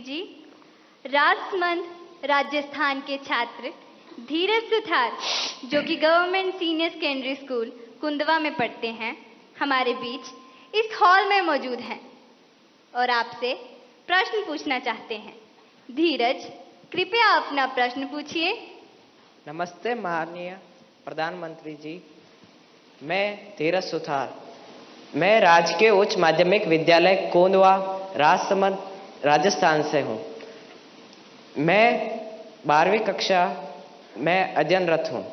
जी, राजसमंद राजस्थान के छात्र धीरज सुथार, जो कि government senior secondary school Kundwa में पढ़ते हैं, हमारे बीच इस हॉल में मौजूद हैं और आपसे प्रश्न पूछना चाहते हैं। धीरज, कृपया अपना प्रश्न पूछिए। नमस्ते माननीय प्रधानमंत्री जी, मैं धीरज सुथार, मैं राजकीय उच्च माध्यमिक विद्यालय कोंदवा राजसमंद राजस्थान से हूँ। मैं 12वीं कक्षा में अध्ययनरत हूँ।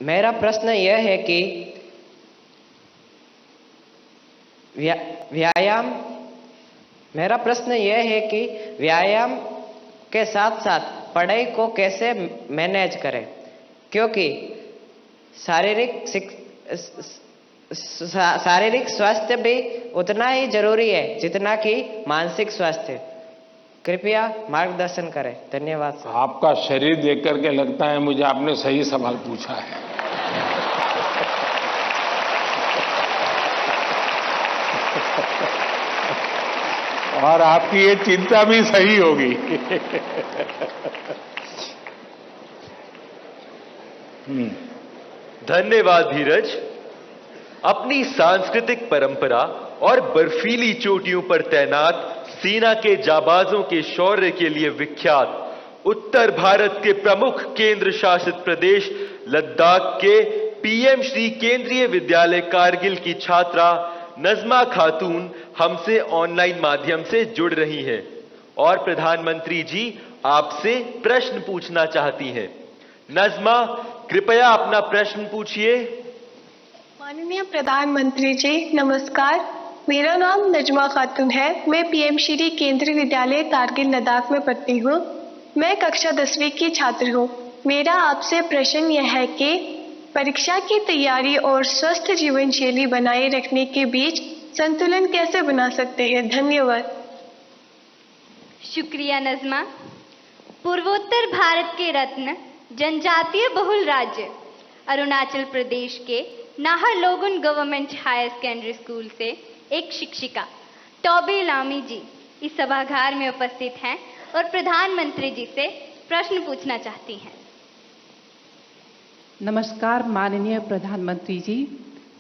मेरा प्रश्न यह है कि व्यायाम के साथ साथ पढ़ाई को कैसे मैनेज करें, क्योंकि शारीरिक स्वास्थ्य भी उतना ही जरूरी है जितना कि मानसिक स्वास्थ्य। कृपया मार्गदर्शन करें। धन्यवाद। आपका शरीर देख करके लगता है मुझे आपने सही सवाल पूछा है। और आपकी ये चिंता भी सही होगी। धन्यवाद धीरज। अपनी सांस्कृतिक परंपरा और बर्फीली चोटियों पर तैनात सेना के जाबाजों के शौर्य के लिए विख्यात उत्तर भारत के प्रमुख केंद्र शासित प्रदेश लद्दाख के पीएम श्री केंद्रीय विद्यालय कारगिल की छात्रा नजमा खातून हमसे ऑनलाइन माध्यम से जुड़ रही हैं और प्रधानमंत्री जी आपसे प्रश्न पूछना चाहती हैं। नजमा, कृपया अपना प्रश्न पूछिए। माननीय प्रधानमंत्री जी नमस्कार, मेरा नाम नजमा खातून है। मैं पीएम श्री केंद्रीय विद्यालय कारगिल लद्दाख में पढ़ती हूँ। मैं कक्षा 10वीं की छात्र हूँ। मेरा आपसे प्रश्न यह है कि परीक्षा की तैयारी और स्वस्थ जीवन शैली बनाए रखने के बीच संतुलन कैसे बना सकते हैं? धन्यवाद। शुक्रिया नजमा। पूर्वोत्तर भारत के रत्न जनजातीय बहुल राज्य अरुणाचल प्रदेश के Naharlagun government higher secondary school से एक शिक्षिका टॉबी लामी जी इस सभागार में उपस्थित हैं और प्रधानमंत्री जी से प्रश्न पूछना चाहती हैं। नमस्कार माननीय प्रधानमंत्री जी,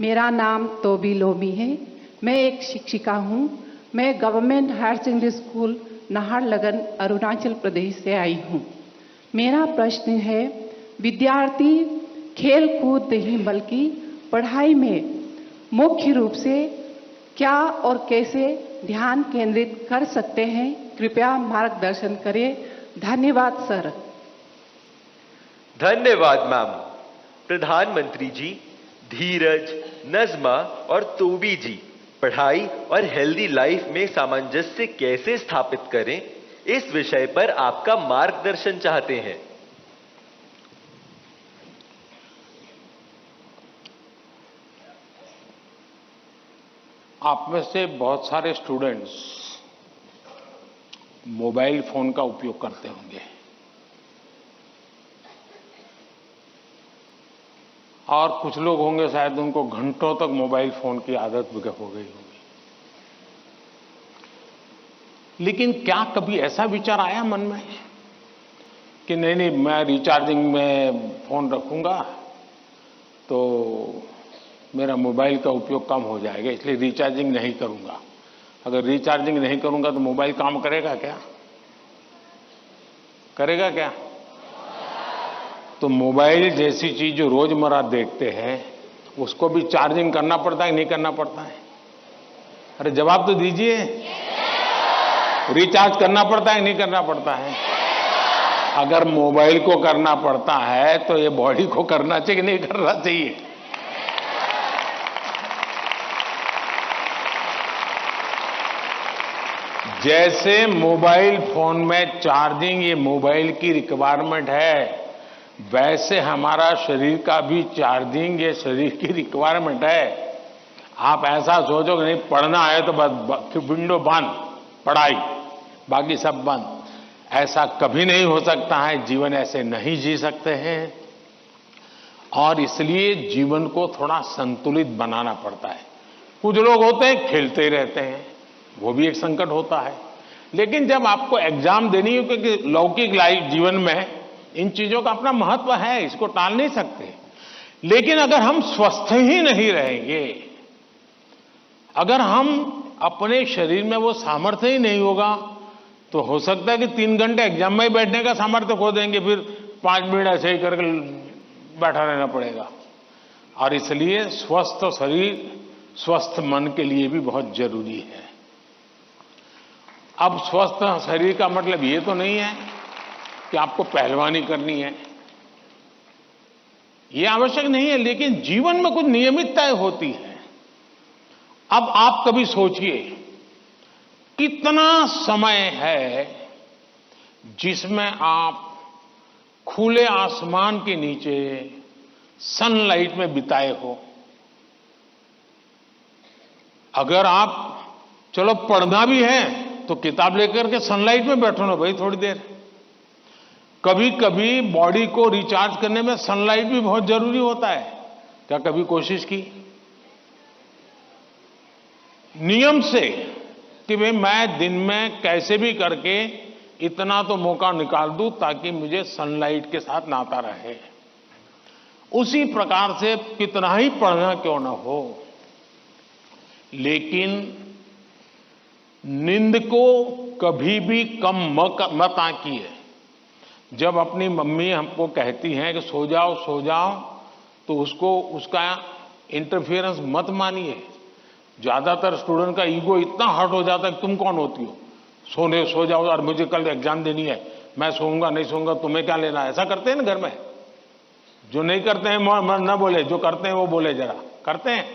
मेरा नाम तोबी लोमी है। मैं एक शिक्षिका हूँ। मैं government higher secondary school Naharlagun Arunachal Pradesh से आई हूँ। मेरा प्रश्न है, विद्यार्थी खेल कूद नहीं बल्कि पढ़ाई में मुख्य रूप से क्या और कैसे ध्यान केंद्रित कर सकते हैं? कृपया मार्गदर्शन करें। धन्यवाद सर। धन्यवाद मैम। प्रधानमंत्री जी, धीरज, नजमा और तोबी जी पढ़ाई और हेल्दी लाइफ में सामंजस्य कैसे स्थापित करें, इस विषय पर आपका मार्गदर्शन चाहते हैं। आप में से बहुत सारे स्टूडेंट्स मोबाइल फोन का उपयोग करते होंगे और कुछ लोग होंगे शायद उनको घंटों तक मोबाइल फोन की आदत हो गई होगी। लेकिन क्या कभी ऐसा विचार आया मन में कि नहीं मैं रिचार्जिंग में फोन रखूंगा तो मेरा मोबाइल का उपयोग कम हो जाएगा, इसलिए रिचार्जिंग नहीं करूंगा। अगर रिचार्जिंग नहीं करूंगा तो मोबाइल काम करेगा क्या? करेगा क्या? तो मोबाइल जैसी चीज जो रोजमर्रा देखते हैं उसको भी चार्जिंग करना पड़ता है, नहीं करना पड़ता है? अरे जवाब तो दीजिए। रिचार्ज करना पड़ता है, नहीं करना पड़ता है? अगर मोबाइल को करना पड़ता है तो ये बॉडी को करना चाहिए कि नहीं करना चाहिए? जैसे मोबाइल फोन में चार्जिंग ये मोबाइल की रिक्वायरमेंट है, वैसे हमारा शरीर का भी चार्जिंग ये शरीर की रिक्वायरमेंट है। आप ऐसा सोचो कि नहीं पढ़ना है तो बस विंडो बंद, पढ़ाई बाकी सब बंद, ऐसा कभी नहीं हो सकता है। जीवन ऐसे नहीं जी सकते हैं और इसलिए जीवन को थोड़ा संतुलित बनाना पड़ता है। कुछ लोग होते हैं खेलते ही रहते हैं, वो भी एक संकट होता है। लेकिन जब आपको एग्जाम देनी हो, क्योंकि लौकिक लाइफ जीवन में इन चीजों का अपना महत्व है, इसको टाल नहीं सकते। लेकिन अगर हम स्वस्थ ही नहीं रहेंगे, अगर हम अपने शरीर में वो सामर्थ्य ही नहीं होगा, तो हो सकता है कि 3 घंटे एग्जाम में ही बैठने का सामर्थ्य खो देंगे, फिर 5 मिनट ऐसे ही करके बैठा रहना पड़ेगा। और इसलिए स्वस्थ शरीर स्वस्थ मन के लिए भी बहुत जरूरी है। अब स्वस्थ शरीर का मतलब ये तो नहीं है कि आपको पहलवानी करनी है, ये आवश्यक नहीं है, लेकिन जीवन में कुछ नियमितताएं होती है। अब आप कभी सोचिए, कितना समय है जिसमें आप खुले आसमान के नीचे सनलाइट में बिताए हो। अगर आप चलो पढ़ना भी है तो किताब लेकर के सनलाइट में बैठो ना भाई थोड़ी देर। कभी कभी बॉडी को रिचार्ज करने में सनलाइट भी बहुत जरूरी होता है। क्या कभी कोशिश की नियम से कि भाई मैं दिन में कैसे भी करके इतना तो मौका निकाल दूं ताकि मुझे सनलाइट के साथ नाता रहे। उसी प्रकार से कितना ही पढ़ना क्यों ना हो, लेकिन नींद को कभी भी कम मत आंकिए। जब अपनी मम्मी हमको कहती हैं कि सो जाओ, तो उसका इंटरफेरेंस मत मानिए। ज्यादातर स्टूडेंट का ईगो इतना हर्ट हो जाता है कि तुम कौन होती हो, सो जाओ और मुझे कल एग्जाम देनी है, मैं सोऊंगा नहीं सोऊंगा, तुम्हें क्या लेना। ऐसा करते हैं ना घर में। जो नहीं करते हैं न बोले, जो करते हैं वो बोले। जरा करते हैं,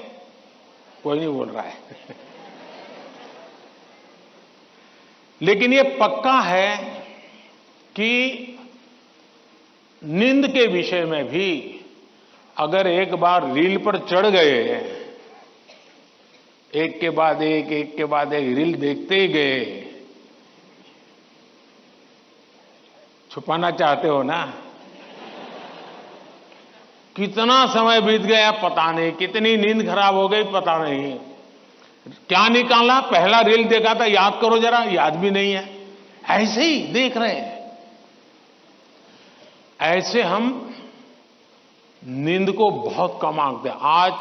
कोई नहीं बोल रहा है। लेकिन ये पक्का है कि नींद के विषय में भी अगर एक बार रील पर चढ़ गए, एक के बाद एक रील देखते ही गए, छुपाना चाहते हो ना। कितना समय बीत गया पता नहीं, कितनी नींद खराब हो गई पता नहीं। क्या निकाला, पहला रील देखा था, याद करो जरा, याद भी नहीं है, ऐसे ही देख रहे हैं। ऐसे हम नींद को बहुत कम आंकते हैं। आज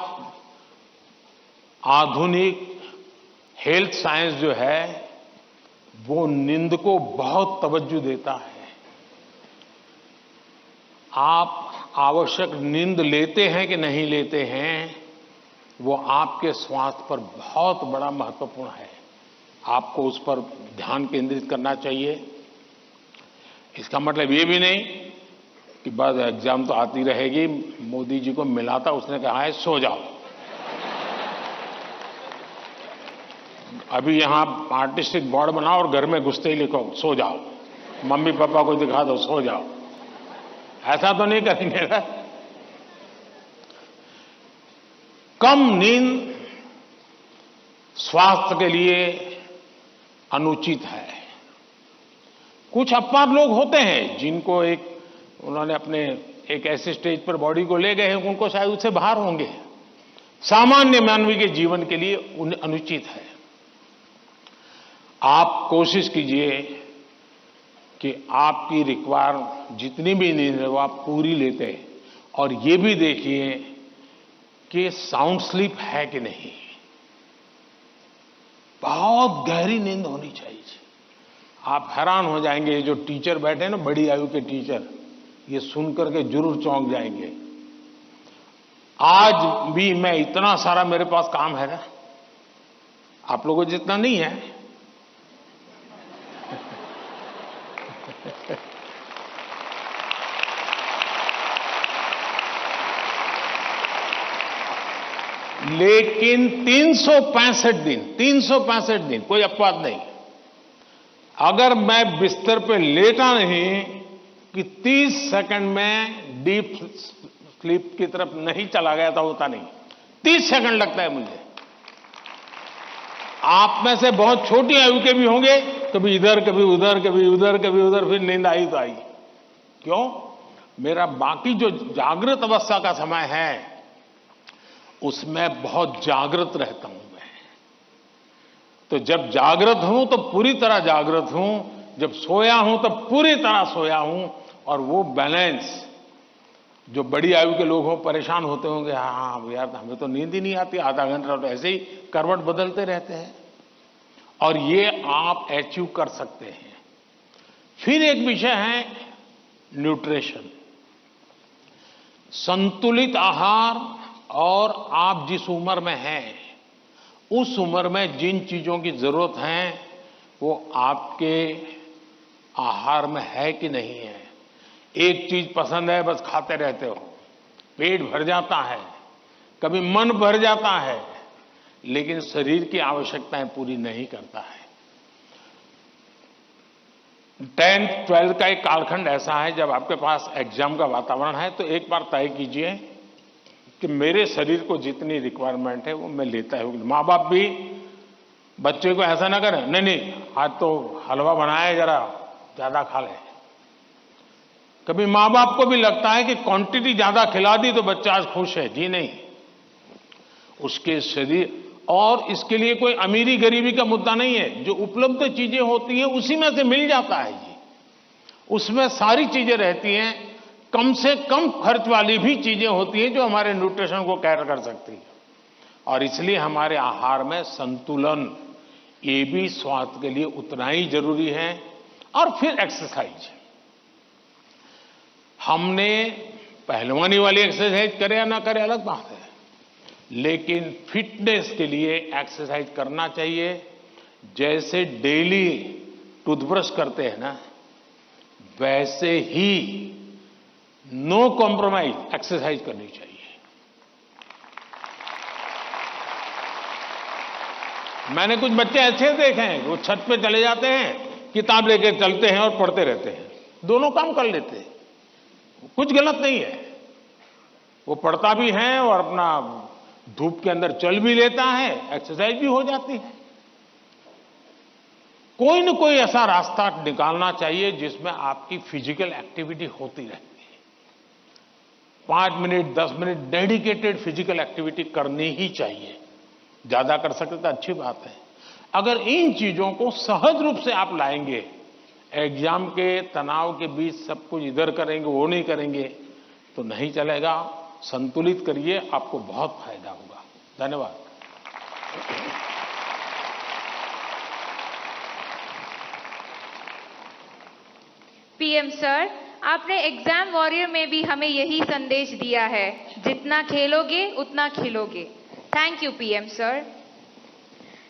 आधुनिक हेल्थ साइंस जो है वो नींद को बहुत तवज्जो देता है। आप आवश्यक नींद लेते हैं कि नहीं लेते हैं, वो आपके स्वास्थ्य पर बहुत बड़ा महत्वपूर्ण है। आपको उस पर ध्यान केंद्रित करना चाहिए। इसका मतलब ये भी नहीं कि बस एग्जाम तो आती रहेगी। मोदी जी को मिला था, उसने कहा है सो जाओ। अभी यहां आर्टिस्टिक बोर्ड बनाओ और घर में घुसते ही लिखो सो जाओ, मम्मी पापा को दिखा दो सो जाओ। ऐसा तो नहीं करेंगे ना। कम नींद स्वास्थ्य के लिए अनुचित है। कुछ अपवाद लोग होते हैं जिनको उन्होंने अपने एक ऐसे स्टेज पर बॉडी को ले गए हैं, उनको शायद उससे बाहर होंगे। सामान्य मानवीय के जीवन के लिए अनुचित है। आप कोशिश कीजिए कि आपकी रिक्वायर जितनी भी नींद है वो आप पूरी लेते हैं, और ये भी देखिए कि साउंड स्लीप है कि नहीं। बहुत गहरी नींद होनी चाहिए। आप हैरान हो जाएंगे, ये जो टीचर बैठे हैं ना, बड़ी आयु के टीचर, ये सुनकर के जरूर चौंक जाएंगे। आज भी मैं इतना सारा मेरे पास काम है ना, आप लोगों जितना नहीं है। लेकिन 365 दिन कोई अपवाद नहीं। अगर मैं बिस्तर पे लेटा नहीं कि 30 सेकंड में डीप स्लीप की तरफ नहीं चला गया था, होता नहीं। 30 सेकंड लगता है मुझे। आप में से बहुत छोटी आयु के भी होंगे, कभी इधर कभी उधर, कभी उधर कभी उधर, फिर नींद आई तो आई। क्यों? मेरा बाकी जो जागृत अवस्था का समय है उसमें बहुत जागृत रहता हूं मैं। तो तो जब जागृत हूं तो पूरी तरह जागृत हूं, जब सोया हूं तो पूरी तरह सोया हूं। और वो बैलेंस, जो बड़ी आयु के लोग हो परेशान होते होंगे, हाँ यार हमें तो नींद ही नहीं आती, आधा घंटा तो ऐसे ही करवट बदलते रहते हैं, और ये आप अचीव कर सकते हैं। फिर एक विषय है न्यूट्रिशन, संतुलित आहार। और आप जिस उम्र में हैं उस उम्र में जिन चीजों की जरूरत है वो आपके आहार में है कि नहीं है। एक चीज पसंद है बस खाते रहते हो, पेट भर जाता है, कभी मन भर जाता है, लेकिन शरीर की आवश्यकताएं पूरी नहीं करता है। 10th 12th का एक कालखंड ऐसा है जब आपके पास एग्जाम का वातावरण है, तो एक बार तय कीजिए कि मेरे शरीर को जितनी रिक्वायरमेंट है वो मैं लेता हूं। माँ बाप भी बच्चे को ऐसा ना करें, नहीं नहीं आज तो हलवा बनाया है, जरा ज्यादा खा ले। कभी माँ बाप को भी लगता है कि क्वांटिटी ज्यादा खिला दी तो बच्चा आज खुश है। जी नहीं, उसके शरीर, और इसके लिए कोई अमीरी गरीबी का मुद्दा नहीं है। जो उपलब्ध चीजें होती हैं उसी में से मिल जाता है जी, उसमें सारी चीजें रहती हैं। कम से कम खर्च वाली भी चीजें होती हैं जो हमारे न्यूट्रिशन को कैर कर सकती है। और इसलिए हमारे आहार में संतुलन, ये भी स्वास्थ्य के लिए उतना ही जरूरी है। और फिर एक्सरसाइज, हमने पहलवानी वाली एक्सरसाइज करे या ना करे अलग बात है, लेकिन फिटनेस के लिए एक्सरसाइज करना चाहिए। जैसे डेली टूथब्रश करते हैं ना, वैसे ही नो कॉम्प्रोमाइज एक्सरसाइज करनी चाहिए। मैंने कुछ बच्चे ऐसे देखे हैं, वो छत पे चले जाते हैं, किताब लेके चलते हैं और पढ़ते रहते हैं, दोनों काम कर लेते हैं। कुछ गलत नहीं है, वो पढ़ता भी है और अपना धूप के अंदर चल भी लेता है, एक्सरसाइज भी हो जाती है। कोई न कोई ऐसा रास्ता निकालना चाहिए जिसमें आपकी फिजिकल एक्टिविटी होती रहती है। 5 minute 10 minute dedicated physical activity करनी ही चाहिए। ज्यादा कर सकते तो अच्छी बात है। अगर इन चीजों को सहज रूप से आप लाएंगे, एग्जाम के तनाव के बीच सब कुछ इधर करेंगे वो नहीं करेंगे तो नहीं चलेगा। संतुलित करिए, आपको बहुत फायदा होगा। धन्यवाद। पीएम सर, आपने एग्जाम वॉरियर में भी हमें यही संदेश दिया है, जितना खेलोगे उतना खिलोगे। Thank you PM sir.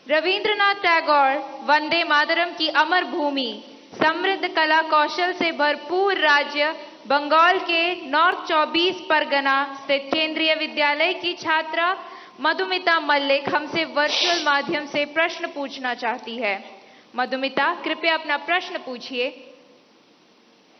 Rabindranath Tagore Vande Mataram की अमर भूमि, समृद्ध कला कौशल से भरपूर राज्य बंगाल के नॉर्थ 24 परगना स्थित केंद्रीय विद्यालय की छात्रा मधुमिता मल्लिक हमसे वर्चुअल माध्यम से प्रश्न पूछना चाहती है। मधुमिता, कृपया अपना प्रश्न पूछिए।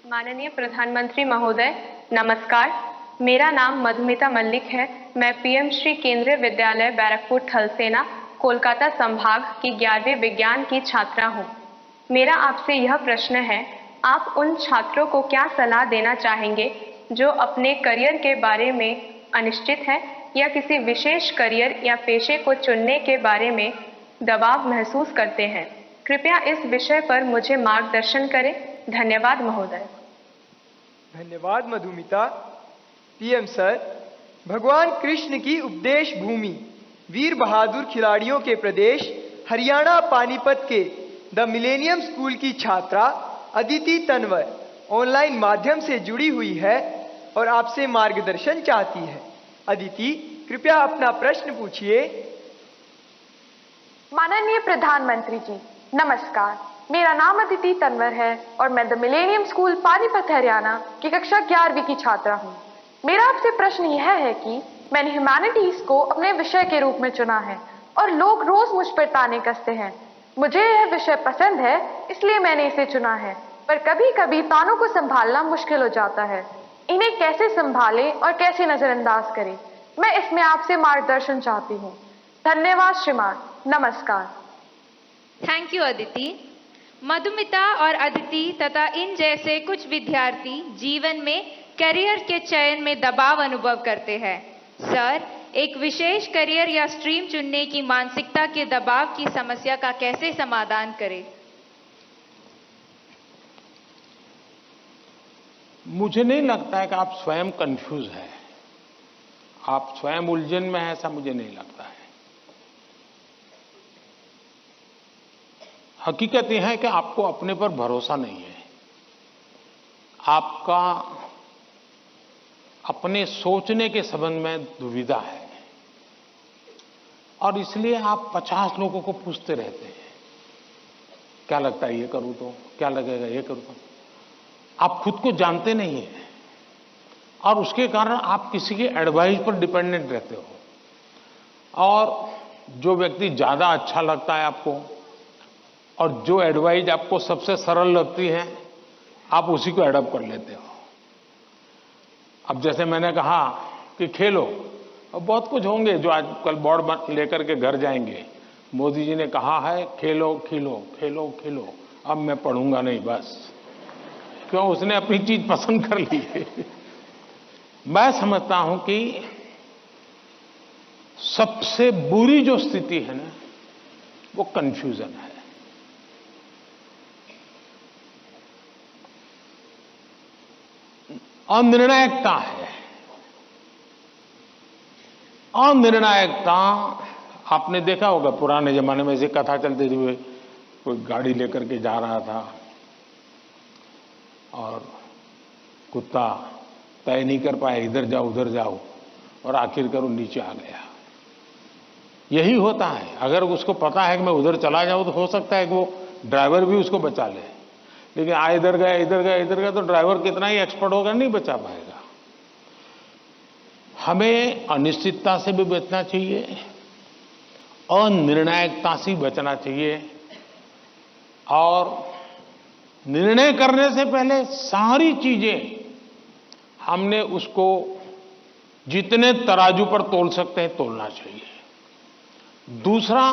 माननीय प्रधानमंत्री महोदय, नमस्कार। मेरा नाम मधुमिता मल्लिक है। मैं पीएम श्री केंद्रीय विद्यालय बैरकपुर थलसेना कोलकाता संभाग की 11वीं विज्ञान की छात्रा हूँ। मेरा आपसे यह प्रश्न है, आप उन छात्रों को क्या सलाह देना चाहेंगे जो अपने करियर के बारे में अनिश्चित हैं या किसी विशेष करियर या पेशे को चुनने के बारे में दबाव महसूस करते हैं? कृपया इस विषय पर मुझे मार्गदर्शन करें। धन्यवाद महोदय। धन्यवाद मधुमिता। पीएम सर, भगवान कृष्ण की उपदेश भूमि, वीर बहादुर खिलाड़ियों के प्रदेश हरियाणा पानीपत के द मिलेनियम स्कूल की छात्रा अदिति तनवर ऑनलाइन माध्यम से जुड़ी हुई है और आपसे मार्गदर्शन चाहती है। अदिति, कृपया अपना प्रश्न पूछिए। माननीय प्रधानमंत्री जी, नमस्कार। मेरा नाम अदिति तनवर है और मैं the millennium school Panipat Haryana की कक्षा 11वीं की छात्रा हूँ। मेरा आपसे प्रश्न यह है कि मैंने ह्यूमैनिटीज को अपने विषय के रूप में चुना है और लोग रोज मुझ पर ताने कसते हैं। मुझे यह विषय पसंद है इसलिए मैंने इसे चुना है, पर कभी कभी तानों को संभालना मुश्किल हो जाता है। इन्हें कैसे संभालें और कैसे नजरअंदाज करें, मैं इसमें आपसे मार्गदर्शन चाहती हूँ। धन्यवाद श्रीमान, नमस्कार। Thank you Aditi. मधुमिता और अदिति तथा इन जैसे कुछ विद्यार्थी जीवन में करियर के चयन में दबाव अनुभव करते हैं। सर, एक विशेष करियर या स्ट्रीम चुनने की मानसिकता के दबाव की समस्या का कैसे समाधान करें? मुझे नहीं लगता है कि आप स्वयं कंफ्यूज हैं, आप स्वयं उलझन में हैं, ऐसा मुझे नहीं लगता है। हकीकत यह है कि आपको अपने पर भरोसा नहीं है, आपका अपने सोचने के संबंध में दुविधा है और इसलिए आप 50 लोगों को पूछते रहते हैं, क्या लगता है ये करूं तो, क्या लगेगा ये करूं तो। आप खुद को जानते नहीं हैं और उसके कारण आप किसी के एडवाइस पर डिपेंडेंट रहते हो और जो व्यक्ति ज्यादा अच्छा लगता है आपको और जो एडवाइस आपको सबसे सरल लगती है आप उसी को एडॉप्ट कर लेते हो। अब जैसे मैंने कहा कि खेलो, अब बहुत कुछ होंगे जो आजकल बोर्ड लेकर के घर जाएंगे, मोदी जी ने कहा है खेलो खिलो खेलो खिलो, अब मैं पढ़ूंगा नहीं, बस क्यों, उसने अपनी चीज पसंद कर ली है। मैं समझता हूं कि सबसे बुरी जो स्थिति है ना वो कंफ्यूजन है। अनिर्णायकता है। अनिर्णायकता आपने देखा होगा, पुराने जमाने में ऐसी कथा चलती थी, कोई गाड़ी लेकर के जा रहा था और कुत्ता तय नहीं कर पाया, इधर जाओ उधर जाओ, और आखिरकार वो नीचे आ गया। यही होता है, अगर उसको पता है कि मैं उधर चला जाऊं तो हो सकता है कि वो ड्राइवर भी उसको बचा ले, लेकिन इधर गया इधर गया इधर गया तो ड्राइवर कितना ही एक्सपर्ट होगा नहीं बचा पाएगा। हमें अनिश्चितता से भी बचना चाहिए, अनिर्णायकता से बचना चाहिए और निर्णय करने से पहले सारी चीजें हमने उसको जितने तराजू पर तोल सकते हैं तोलना चाहिए। दूसरा,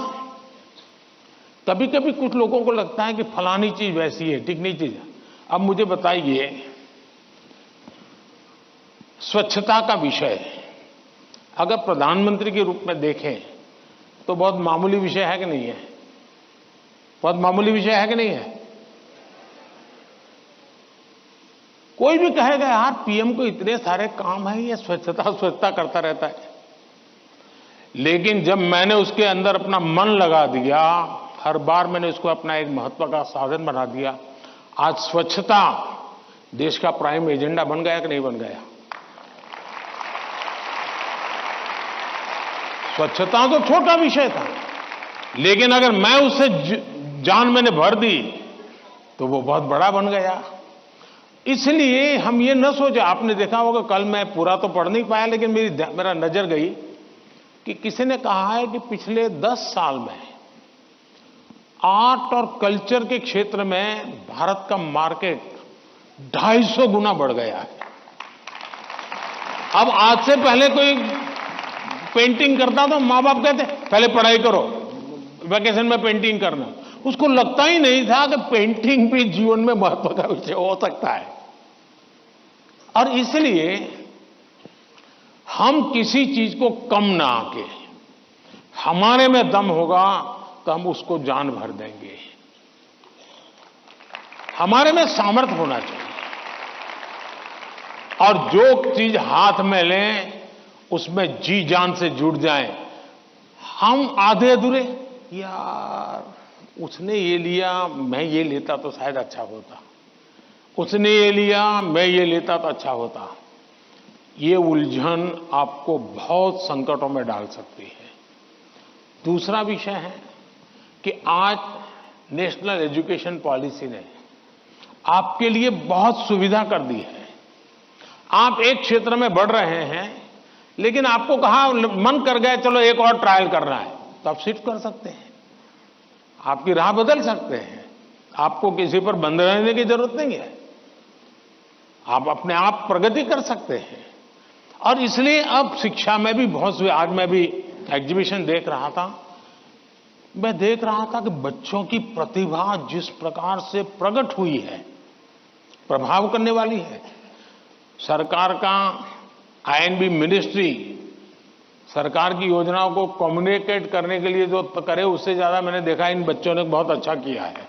कभी कभी कुछ लोगों को लगता है कि फलानी चीज वैसी है, टिकनी चीज। अब मुझे बताइए, स्वच्छता का विषय अगर प्रधानमंत्री के रूप में देखें तो बहुत मामूली विषय है कि नहीं है? बहुत मामूली विषय है कि नहीं है? कोई भी कहेगा यार पीएम को इतने सारे काम है, ये स्वच्छता स्वच्छता करता रहता है। लेकिन जब मैंने उसके अंदर अपना मन लगा दिया, हर बार मैंने उसको अपना एक महत्व का साधन बना दिया, आज स्वच्छता देश का प्राइम एजेंडा बन गया कि नहीं बन गया? स्वच्छता तो छोटा विषय था, लेकिन अगर मैं उससे जान मैंने भर दी तो वो बहुत बड़ा बन गया। इसलिए हम ये न सोचे, आपने देखा होगा, कल मैं पूरा तो पढ़ नहीं पाया लेकिन मेरा नजर गई कि किसी ने कहा है कि पिछले 10 साल में आर्ट और कल्चर के क्षेत्र में भारत का मार्केट 250 गुना बढ़ गया है। अब आज से पहले कोई पेंटिंग करता तो माँ बाप कहते पहले पढ़ाई करो, वैकेशन में पेंटिंग करना। उसको लगता ही नहीं था कि पेंटिंग भी जीवन में महत्व का विषय हो सकता है। और इसलिए हम किसी चीज को कम ना आके, हमारे में दम होगा तो हम उसको जान भर देंगे। हमारे में सामर्थ्य होना चाहिए और जो चीज हाथ में लें उसमें जी जान से जुड़ जाएं। हम आधे अधूरे, यार उसने ये लिया मैं ये लेता तो शायद अच्छा होता, उसने ये लिया मैं ये लेता तो अच्छा होता, ये उलझन आपको बहुत संकटों में डाल सकती है। दूसरा विषय है कि आज नेशनल एजुकेशन पॉलिसी ने आपके लिए बहुत सुविधा कर दी है। आप एक क्षेत्र में बढ़ रहे हैं लेकिन आपको कहा मन कर गया चलो एक और ट्रायल करना है तो आप शिफ्ट कर सकते हैं, आपकी राह बदल सकते हैं, आपको किसी पर बंद रहने की जरूरत नहीं है, आप अपने आप प्रगति कर सकते हैं। और इसलिए अब शिक्षा में भी बहुत, आज मैं भी एग्जीबिशन देख रहा था, मैं देख रहा था कि बच्चों की प्रतिभा जिस प्रकार से प्रकट हुई है प्रभाव करने वाली है। सरकार का आईएनबी मिनिस्ट्री सरकार की योजनाओं को कम्युनिकेट करने के लिए जो करे, उससे ज्यादा मैंने देखा इन बच्चों ने बहुत अच्छा किया है।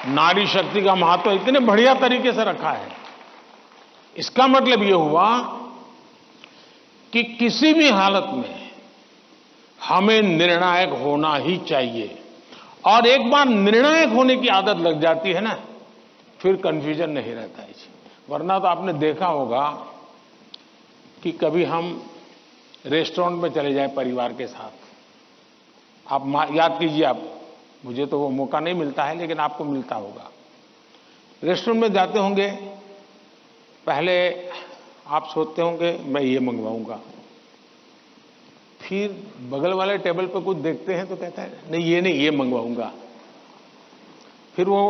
नारी शक्ति का महत्व इतने बढ़िया तरीके से रखा है। इसका मतलब यह हुआ कि किसी भी हालत में हमें निर्णायक होना ही चाहिए, और एक बार निर्णायक होने की आदत लग जाती है ना, फिर कंफ्यूजन नहीं रहता है। वरना तो आपने देखा होगा कि कभी हम रेस्टोरेंट में चले जाएं परिवार के साथ, आप याद कीजिए, आप, मुझे तो वो मौका नहीं मिलता है लेकिन आपको मिलता होगा। रेस्टोरेंट में जाते होंगे, पहले आप सोचते होंगे मैं ये मंगवाऊंगा, फिर बगल वाले टेबल पर कुछ देखते हैं तो कहता है नहीं ये मंगवाऊंगा, फिर वो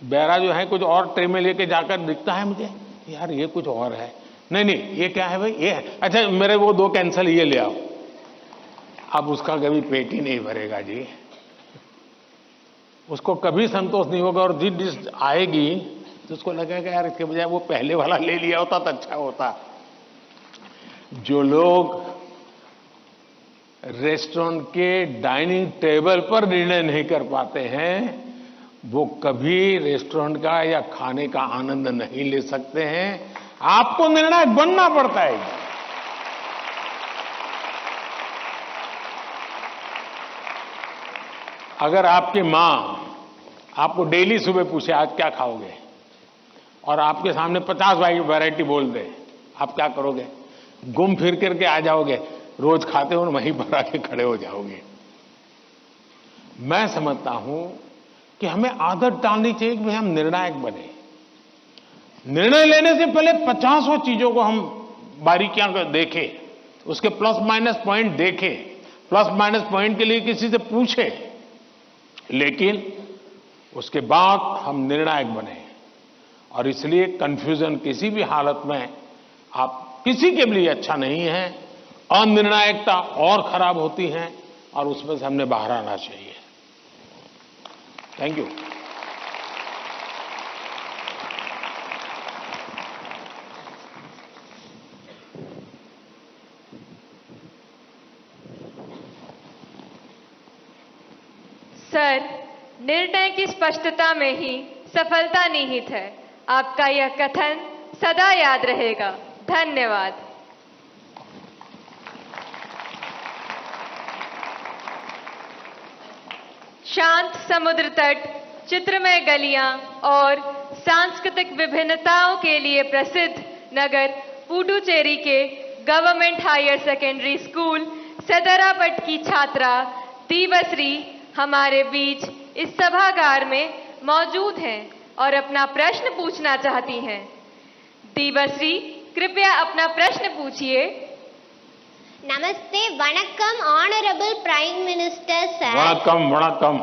बैरा जो है कुछ और ट्रे में लेके जाकर दिखता है मुझे, यार ये कुछ और है, नहीं ये क्या है भाई, ये है, अच्छा मेरे वो 2 कैंसल, ये ले आओ। अब उसका कभी पेट ही नहीं भरेगा जी, उसको कभी संतोष नहीं होगा, और जिस डिश आएगी तो उसको लगेगा यार इसके बजाय वो पहले वाला ले लिया होता तो अच्छा होता। जो लोग रेस्टोरेंट के डाइनिंग टेबल पर निर्णय नहीं कर पाते हैं, वो कभी रेस्टोरेंट का या खाने का आनंद नहीं ले सकते हैं। आपको निर्णायक बनना पड़ता है। अगर आपकी मां आपको डेली सुबह पूछे आज क्या खाओगे, और आपके सामने 50 वैरायटी बोल दे, आप क्या करोगे? घूम फिर करके आ जाओगे, रोज खाते हो वहीं पर आके खड़े हो जाओगे। मैं समझता हूं कि हमें आदत डालनी चाहिए कि भाई हम निर्णायक बने। निर्णय लेने से पहले 50 चीजों को हम बारीकियां देखें, उसके प्लस माइनस पॉइंट देखें, प्लस माइनस पॉइंट के लिए किसी से पूछें, लेकिन उसके बाद हम निर्णायक बने। और इसलिए कंफ्यूजन किसी भी हालत में आप किसी के लिए अच्छा नहीं है। अनिर्णायकता और खराब होती है, और उसमें से हमने बाहर आना चाहिए। Thank you. सर, निर्णय की स्पष्टता में ही सफलता निहित है। आपका यह कथन सदा याद रहेगा। धन्यवाद। शांत समुद्र तट, चित्रमय गलियां और सांस्कृतिक विभिन्नताओं के लिए प्रसिद्ध नगर पुडुचेरी के गवर्नमेंट हायर सेकेंडरी स्कूल सेदरापट की छात्रा दीवश्री हमारे बीच इस सभागार में मौजूद हैं और अपना प्रश्न पूछना चाहती हैं। दीवश्री, कृपया अपना प्रश्न पूछिए। नमस्ते, वणक्कम ऑनरेबल प्राइम मिनिस्टर सर। वणक्कम।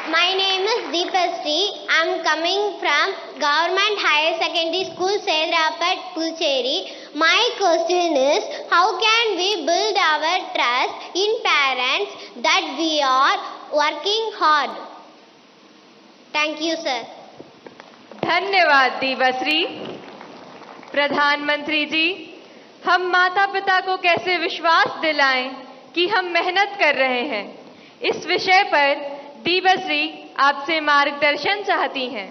My name is Deepasri. I'm coming from Government Higher Secondary School, Sedrapat, Puducherry. My question is, how can we build our trust in parents that we are working hard? Thank you, sir. धन्यवाद दीवश्री। प्रधानमंत्री जी, हम माता पिता को कैसे विश्वास दिलाएं कि हम मेहनत कर रहे हैं, इस विषय पर दीवश्री आपसे मार्गदर्शन चाहती हैं।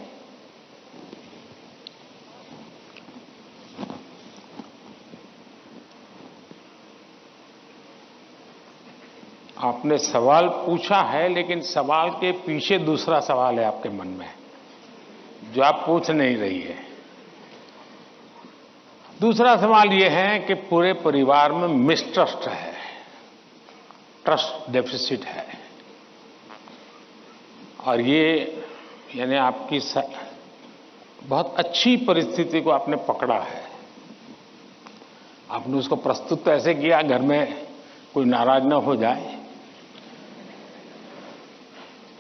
आपने सवाल पूछा है, लेकिन सवाल के पीछे दूसरा सवाल है आपके मन में, जो आप पूछ नहीं रही है। दूसरा सवाल यह है कि पूरे परिवार में मिसट्रस्ट है, ट्रस्ट डेफिसिट है, और ये यानी आपकी बहुत अच्छी परिस्थिति को आपने पकड़ा है। आपने उसको प्रस्तुत तो ऐसे किया घर में कोई नाराज ना हो जाए,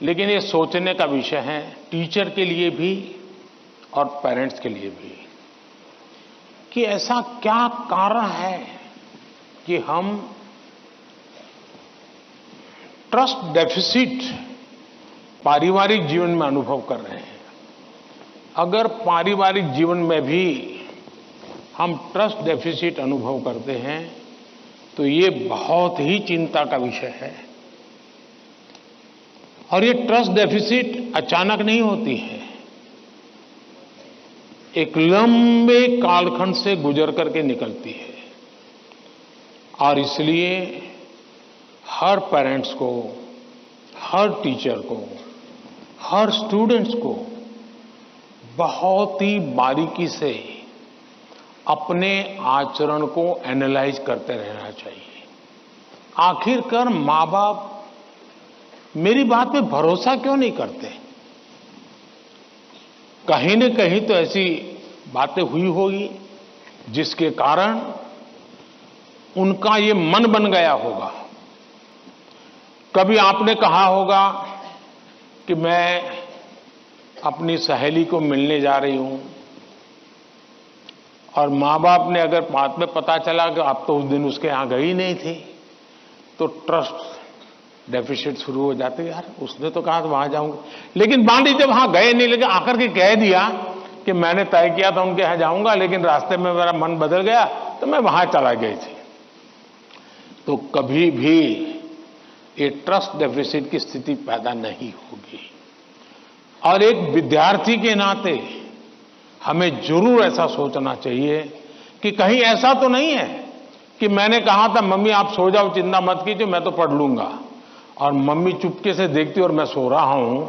लेकिन ये सोचने का विषय है टीचर के लिए भी और पेरेंट्स के लिए भी, कि ऐसा क्या कारण है कि हम ट्रस्ट डेफिसिट पारिवारिक जीवन में अनुभव कर रहे हैं। अगर पारिवारिक जीवन में भी हम ट्रस्ट डेफिसिट अनुभव करते हैं तो ये बहुत ही चिंता का विषय है। और ये ट्रस्ट डेफिसिट अचानक नहीं होती है, एक लंबे कालखंड से गुजर करके निकलती है। और इसलिए हर पेरेंट्स को, हर टीचर को, हर स्टूडेंट्स को बहुत ही बारीकी से अपने आचरण को एनालाइज करते रहना चाहिए। आखिरकार माँ बाप मेरी बात पे भरोसा क्यों नहीं करते? कहीं न कहीं तो ऐसी बातें हुई होगी जिसके कारण उनका ये मन बन गया होगा। कभी आपने कहा होगा कि मैं अपनी सहेली को मिलने जा रही हूं, और माँ बाप ने अगर बाद में पता चला कि आप तो उस दिन उसके यहां गई नहीं थी, तो ट्रस्ट डेफिसिट शुरू हो जाते। यार उसने तो कहा था वहां जाऊंगी, लेकिन मान लीजिए वहां गए नहीं, लेकिन आकर के कह दिया कि मैंने तय किया था उनके यहां जाऊंगा, लेकिन रास्ते में मेरा मन बदल गया तो मैं वहां चला गई थी। तो कभी भी ये ट्रस्ट डेफिसिट की स्थिति पैदा नहीं होगी। और एक विद्यार्थी के नाते हमें जरूर ऐसा सोचना चाहिए कि कहीं ऐसा तो नहीं है कि मैंने कहा था मम्मी आप सो जाओ, चिंता मत कीजिए, मैं तो पढ़ लूंगा, और मम्मी चुपके से देखती और मैं सो रहा हूं,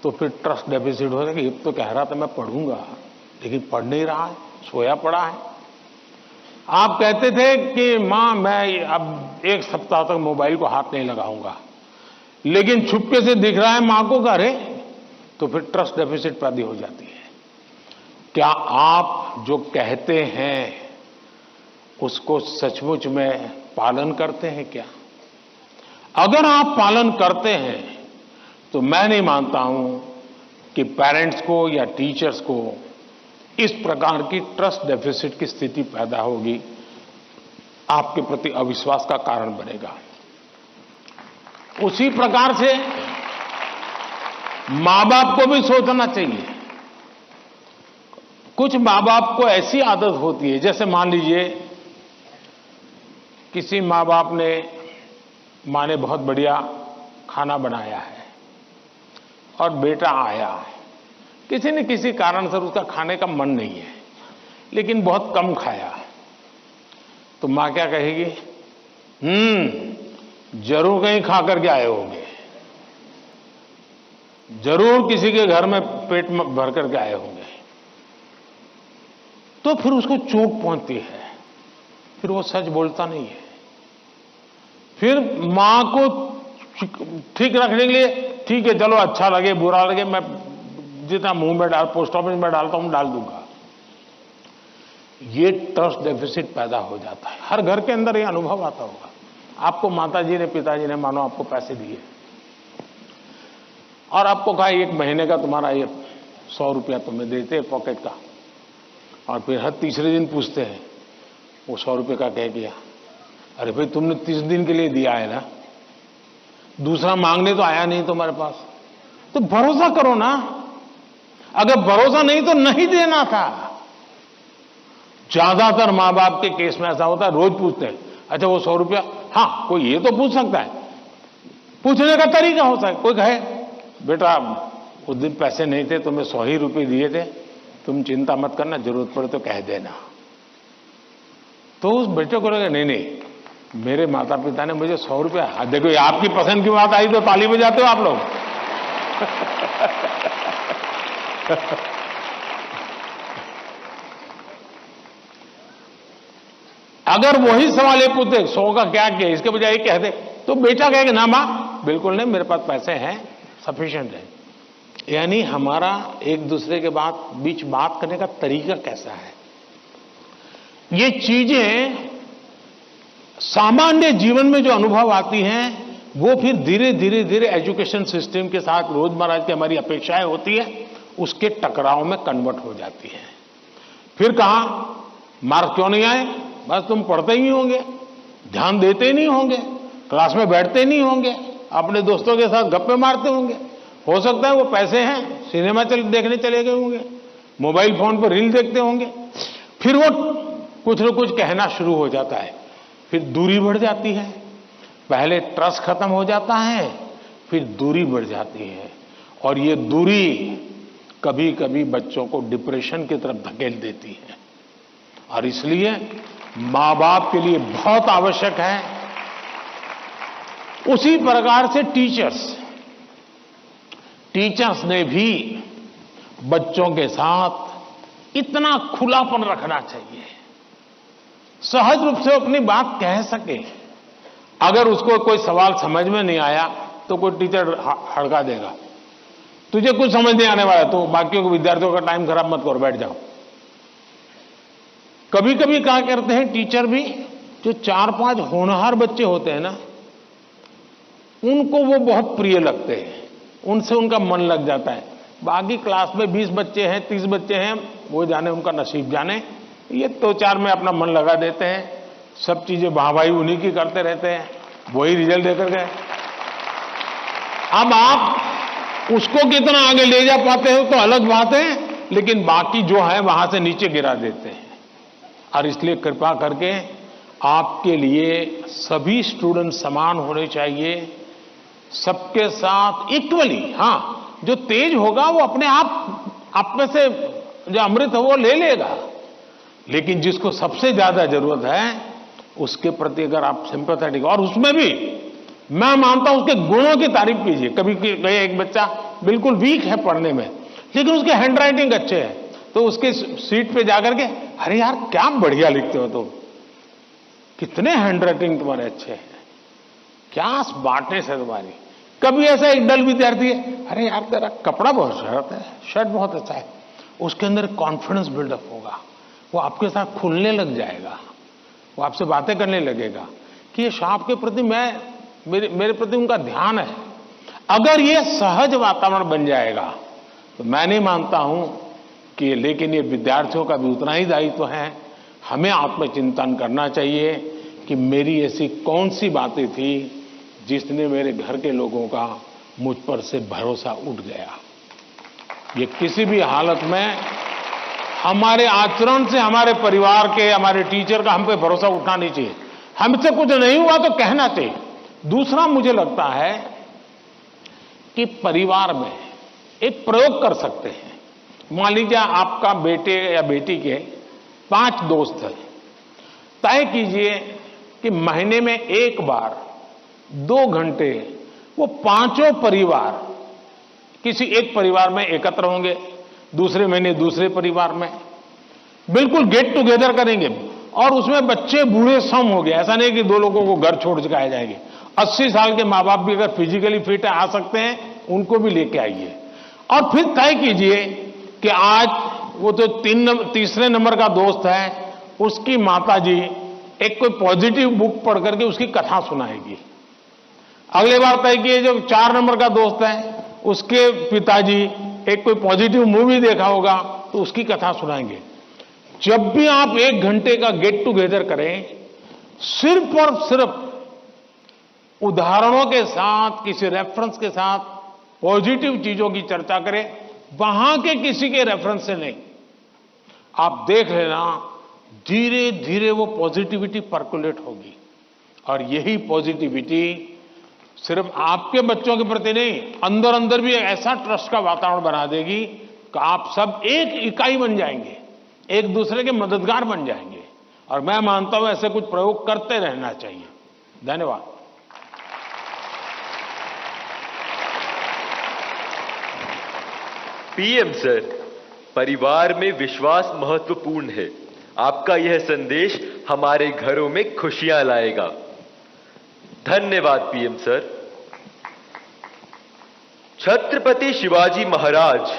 तो फिर ट्रस्ट डेफिसिट हो जाएगा। ये तो कह रहा था मैं पढ़ूंगा, लेकिन पढ़ नहीं रहा है, सोया पड़ा है। आप कहते थे कि मां मैं अब 1 सप्ताह तक मोबाइल को हाथ नहीं लगाऊंगा, लेकिन छुपके से दिख रहा है मां को घर है, तो फिर ट्रस्ट डेफिसिट पैदा हो जाती है। क्या आप जो कहते हैं उसको सचमुच में पालन करते हैं क्या? अगर आप पालन करते हैं तो मैं नहीं मानता हूं कि पेरेंट्स को या टीचर्स को इस प्रकार की ट्रस्ट डेफिसिट की स्थिति पैदा होगी, आपके प्रति अविश्वास का कारण बनेगा। उसी प्रकार से मां बाप को भी सोचना चाहिए। कुछ मां बाप को ऐसी आदत होती है, जैसे मान लीजिए किसी मां बाप ने, मां ने बहुत बढ़िया खाना बनाया है और बेटा आया है, किसी न किसी कारण से उसका खाने का मन नहीं है, लेकिन बहुत कम खाया, तो मां क्या कहेगी? जरूर कहीं खा करके आए होंगे, जरूर किसी के घर में पेट में भर करके आए होंगे। तो फिर उसको चोट पहुंचती है, फिर वो सच बोलता नहीं है। फिर मां को ठीक रखने के लिए, ठीक है चलो अच्छा लगे बुरा लगे, मैं जितना मुंह में डाल, पोस्ट ऑफिस में डालता हूं डाल दूंगा। ये ट्रस्ट डेफिसिट पैदा हो जाता है। हर घर के अंदर ये अनुभव आता होगा। आपको माताजी ने, पिताजी ने मानो आपको पैसे दिए और आपको कहा 1 महीने का तुम्हारा ये 100 रुपया तुम्हें देते हैं पॉकेट का, और फिर हर तीसरे दिन पूछते हैं वो 100 रुपये का कह दिया। अरे भाई तुमने 30 दिन के लिए दिया है ना, दूसरा मांगने तो आया नहीं तुम्हारे पास, तो भरोसा करो ना। अगर भरोसा नहीं तो नहीं देना था। ज्यादातर मां बाप के केस में ऐसा होता है, रोज पूछते हैं अच्छा वो 100 रुपया, हाँ कोई ये तो पूछ सकता है, पूछने का तरीका होता है। कोई कहे बेटा उस दिन पैसे नहीं थे, तुम्हें 100 ही रुपये दिए थे, तुम चिंता मत करना, जरूरत पड़े तो कह देना। तो उस बेटे को लगा नहीं मेरे माता पिता ने मुझे 100 रुपया, देखो ये आपकी पसंद की बात आई तो ताली बजाते हो आप लोग। अगर वही सवाल ये पूछते 100 का क्या किया, इसके बजाय कह दे, तो बेटा कहेगा ना मां बिल्कुल नहीं, मेरे पास पैसे हैं, सफिशिएंट है। यानी हमारा एक दूसरे के बीच बात करने का तरीका कैसा है, ये चीजें सामान्य जीवन में जो अनुभव आती हैं वो फिर धीरे धीरे एजुकेशन सिस्टम के साथ रोजमर्रा की हमारी अपेक्षाएं होती है, उसके टकराव में कन्वर्ट हो जाती है। फिर कहा मार्क्स क्यों नहीं आए, बस तुम पढ़ते ही होंगे, ध्यान देते नहीं होंगे, क्लास में बैठते नहीं होंगे, अपने दोस्तों के साथ गप्पे मारते होंगे, हो सकता है वो पैसे हैं सिनेमा देखने चले गए होंगे, मोबाइल फोन पर रील देखते होंगे, फिर वो कुछ न कुछ कहना शुरू हो जाता है, फिर दूरी बढ़ जाती है। पहले ट्रस्ट खत्म हो जाता है, फिर दूरी बढ़ जाती है, और ये दूरी कभी कभी बच्चों को डिप्रेशन की तरफ धकेल देती है। और इसलिए माँ बाप के लिए बहुत आवश्यक है, उसी प्रकार से टीचर्स ने भी बच्चों के साथ इतना खुलापन रखना चाहिए, सहज रूप से अपनी बात कह सके। अगर उसको कोई सवाल समझ में नहीं आया तो कोई टीचर हड़का देगा, तुझे कुछ समझ नहीं आने वाला तो बाकियों को विद्यार्थियों का टाइम खराब मत करो, बैठ जाओ। कभी कभी क्या करते हैं टीचर भी, जो 4-5 होनहार बच्चे होते हैं ना, उनको वो बहुत प्रिय लगते हैं, उनसे उनका मन लग जाता है। बाकी क्लास में 20 बच्चे हैं, 30 बच्चे हैं, वो जाने उनका नसीब जाने, ये 2-4 में अपना मन लगा देते हैं, सब चीजें वाहवाही उन्हीं की करते रहते हैं, वही रिजल्ट देकर गए। अब आप उसको कितना आगे ले जा पाते हो तो अलग बात है, लेकिन बाकी जो है वहां से नीचे गिरा देते हैं। और इसलिए कृपा करके आपके लिए सभी स्टूडेंट समान होने चाहिए, सबके साथ इक्वली। हाँ, जो तेज होगा वो अपने आप में से जो अमृत है वो ले लेगा, लेकिन जिसको सबसे ज्यादा जरूरत है उसके प्रति अगर आप सिंपैथेटिक, और उसमें भी मैं मानता हूं उसके गुणों की तारीफ कीजिए। कभी एक बच्चा बिल्कुल वीक है पढ़ने में, लेकिन उसके हैंड राइटिंग अच्छे है, तो उसके सीट पे जाकर के, अरे यार क्या बढ़िया लिखते हो तुम, कितने हैंड राइटिंग तुम्हारे अच्छे हैं, क्या स्मार्टनेस है तुम्हारी। कभी ऐसा एक डल विद्यार्थी है, अरे यार तेरा कपड़ा बहुत शर्ट बहुत अच्छा है, उसके अंदर कॉन्फिडेंस बिल्डअप होगा, वो आपके साथ खुलने लग जाएगा, वो आपसे बातें करने लगेगा कि ये साहब के प्रति मेरे प्रति उनका ध्यान है। अगर ये सहज वातावरण बन जाएगा तो मैं नहीं मानता हूं कि, लेकिन ये विद्यार्थियों का भी उतना ही दायित्व है, हमें आत्मचिंतन करना चाहिए कि मेरी ऐसी कौन सी बातें थी जिसने मेरे घर के लोगों का मुझ पर से भरोसा उठ गया। ये किसी भी हालत में हमारे आचरण से हमारे परिवार के, हमारे टीचर का हम पे भरोसा उठना नहीं चाहिए। हमसे कुछ नहीं हुआ तो कहना चाहिए। दूसरा, मुझे लगता है कि परिवार में एक प्रयोग कर सकते हैं। मान लीजिए आपका बेटे या बेटी के 5 दोस्त हैं, तय कीजिए कि महीने में एक बार 2 घंटे वो 5 परिवार किसी एक परिवार में एकत्र होंगे, दूसरे महीने दूसरे परिवार में, बिल्कुल गेट टुगेदर करेंगे, और उसमें बच्चे बूढ़े सम हो गए। ऐसा नहीं कि 2 लोगों को घर छोड़ के आए जाएंगे। 80 साल के माँ बाप भी अगर फिजिकली फिट आ सकते हैं, उनको भी लेके आइए। और फिर तय कीजिए कि आज वो तो 3 नंबर का दोस्त है, उसकी माताजी एक कोई पॉजिटिव बुक पढ़ करके उसकी कथा सुनाएगी। अगले बार तय किए जो 4 नंबर का दोस्त है, उसके पिताजी एक कोई पॉजिटिव मूवी देखा होगा तो उसकी कथा सुनाएंगे। जब भी आप 1 घंटे का गेट टुगेदर करें, सिर्फ और सिर्फ उदाहरणों के साथ, किसी रेफरेंस के साथ पॉजिटिव चीजों की चर्चा करें, वहां के किसी के रेफरेंस से नहीं। आप देख लेना, धीरे धीरे वो पॉजिटिविटी पर्कुलेट होगी, और यही पॉजिटिविटी सिर्फ आपके बच्चों के प्रति नहीं, अंदर अंदर भी ऐसा ट्रस्ट का वातावरण बना देगी कि आप सब एक इकाई बन जाएंगे, एक दूसरे के मददगार बन जाएंगे। और मैं मानता हूं ऐसे कुछ प्रयोग करते रहना चाहिए। धन्यवाद। पीएम सर, परिवार में विश्वास महत्वपूर्ण है। आपका यह संदेश हमारे घरों में खुशियां लाएगा। धन्यवाद पीएम सर। छत्रपति शिवाजी महाराज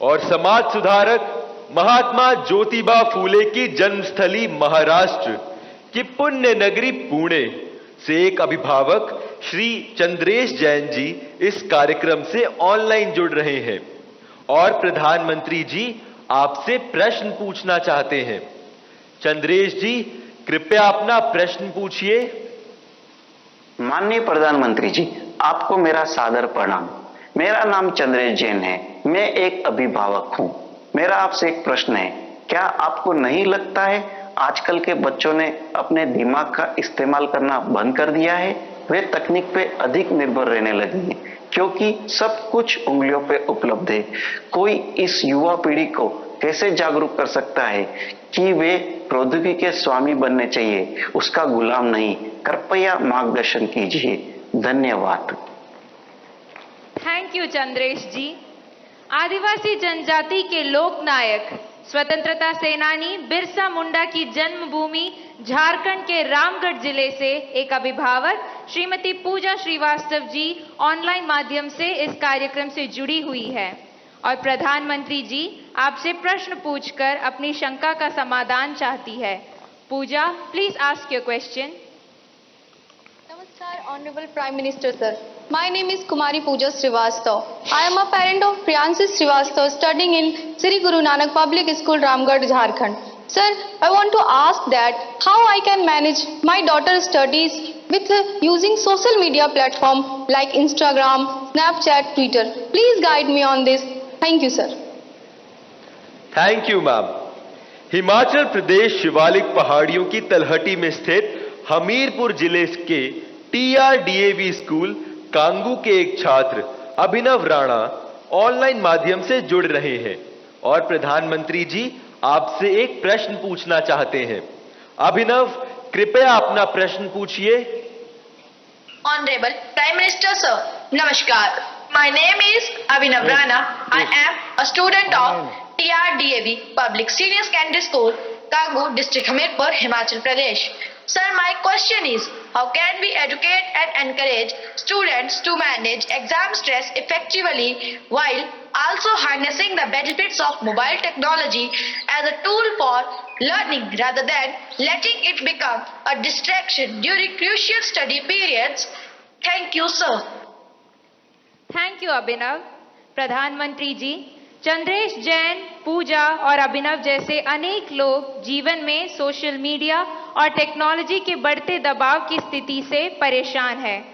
और समाज सुधारक महात्मा ज्योतिबा फूले की जन्मस्थली महाराष्ट्र की पुण्य नगरी पुणे से एक अभिभावक श्री चंद्रेश जैन जी इस कार्यक्रम से ऑनलाइन जुड़ रहे हैं और प्रधानमंत्री जी आपसे प्रश्न पूछना चाहते हैं। चंद्रेश जी, कृपया अपना प्रश्न पूछिए। माननीय प्रधानमंत्री जी, आपको मेरा सादर प्रणाम। मेरा नाम चंद्रेश जैन है। मैं एक अभिभावक हूँ। मेरा आपसे एक प्रश्न है, क्या आपको नहीं लगता है आजकल के बच्चों ने अपने दिमाग का इस्तेमाल करना बंद कर दिया है? वे तकनीक पे अधिक निर्भर रहने लगे हैं क्योंकि सब कुछ उंगलियों पे उपलब्ध है। कोई इस युवा पीढ़ी को कैसे जागरूक कर सकता है कि वे प्रौद्योगिकी के स्वामी बनने चाहिए, उसका गुलाम नहीं? कृपया मार्गदर्शन कीजिए। धन्यवाद। थैंक यू चंद्रेश जी। आदिवासी जनजाति के लोकनायक स्वतंत्रता सेनानी बिरसा मुंडा की जन्मभूमि झारखंड के रामगढ़ जिले से एक अभिभावक श्रीमती पूजा श्रीवास्तव जी ऑनलाइन माध्यम से इस कार्यक्रम से जुड़ी हुई है और प्रधानमंत्री जी आपसे प्रश्न पूछकर अपनी शंका का समाधान चाहती है। Pooja, please ask your question. Namaskar, Honorable Prime Minister Sir. My name is Kumari Pooja Srivastav. I am a parent of Priyanshi Srivastav studying in Sri Guru Nanak Public School, Ramgarh, Jharkhand. Sir, I want to ask that how I can manage my daughter's studies with using social media platform like Instagram, Snapchat, Twitter. Please guide me on this. Thank you, sir. Thank you ma'am. Himachal Pradesh Shivalik पहाड़ियों की तलहटी में स्थित हमीरपुर जिले के TRDAV school Kangu के एक छात्र अभिनव राणा ऑनलाइन माध्यम से जुड़ रहे हैं और प्रधानमंत्री जी आपसे एक प्रश्न पूछना चाहते हैं। अभिनव, कृपया अपना प्रश्न पूछिए। Honorable Prime Minister Sir, Namaskar. My name is Abhinav Rana. I am a student of TRDAV Public Senior Secondary School, Kangu, District Hamirpur, Himachal Pradesh. Sir, my question is, how can we educate and encourage students to manage exam stress effectively while also harnessing the benefits of mobile technology as a tool for learning rather than letting it become a distraction during crucial study periods? Thank you, sir. Thank you Abhinav. प्रधानमंत्री जी, चंद्रेश जैन, पूजा और अभिनव जैसे अनेक लोग जीवन में social media और technology के बढ़ते दबाव की स्थिति से परेशान हैं।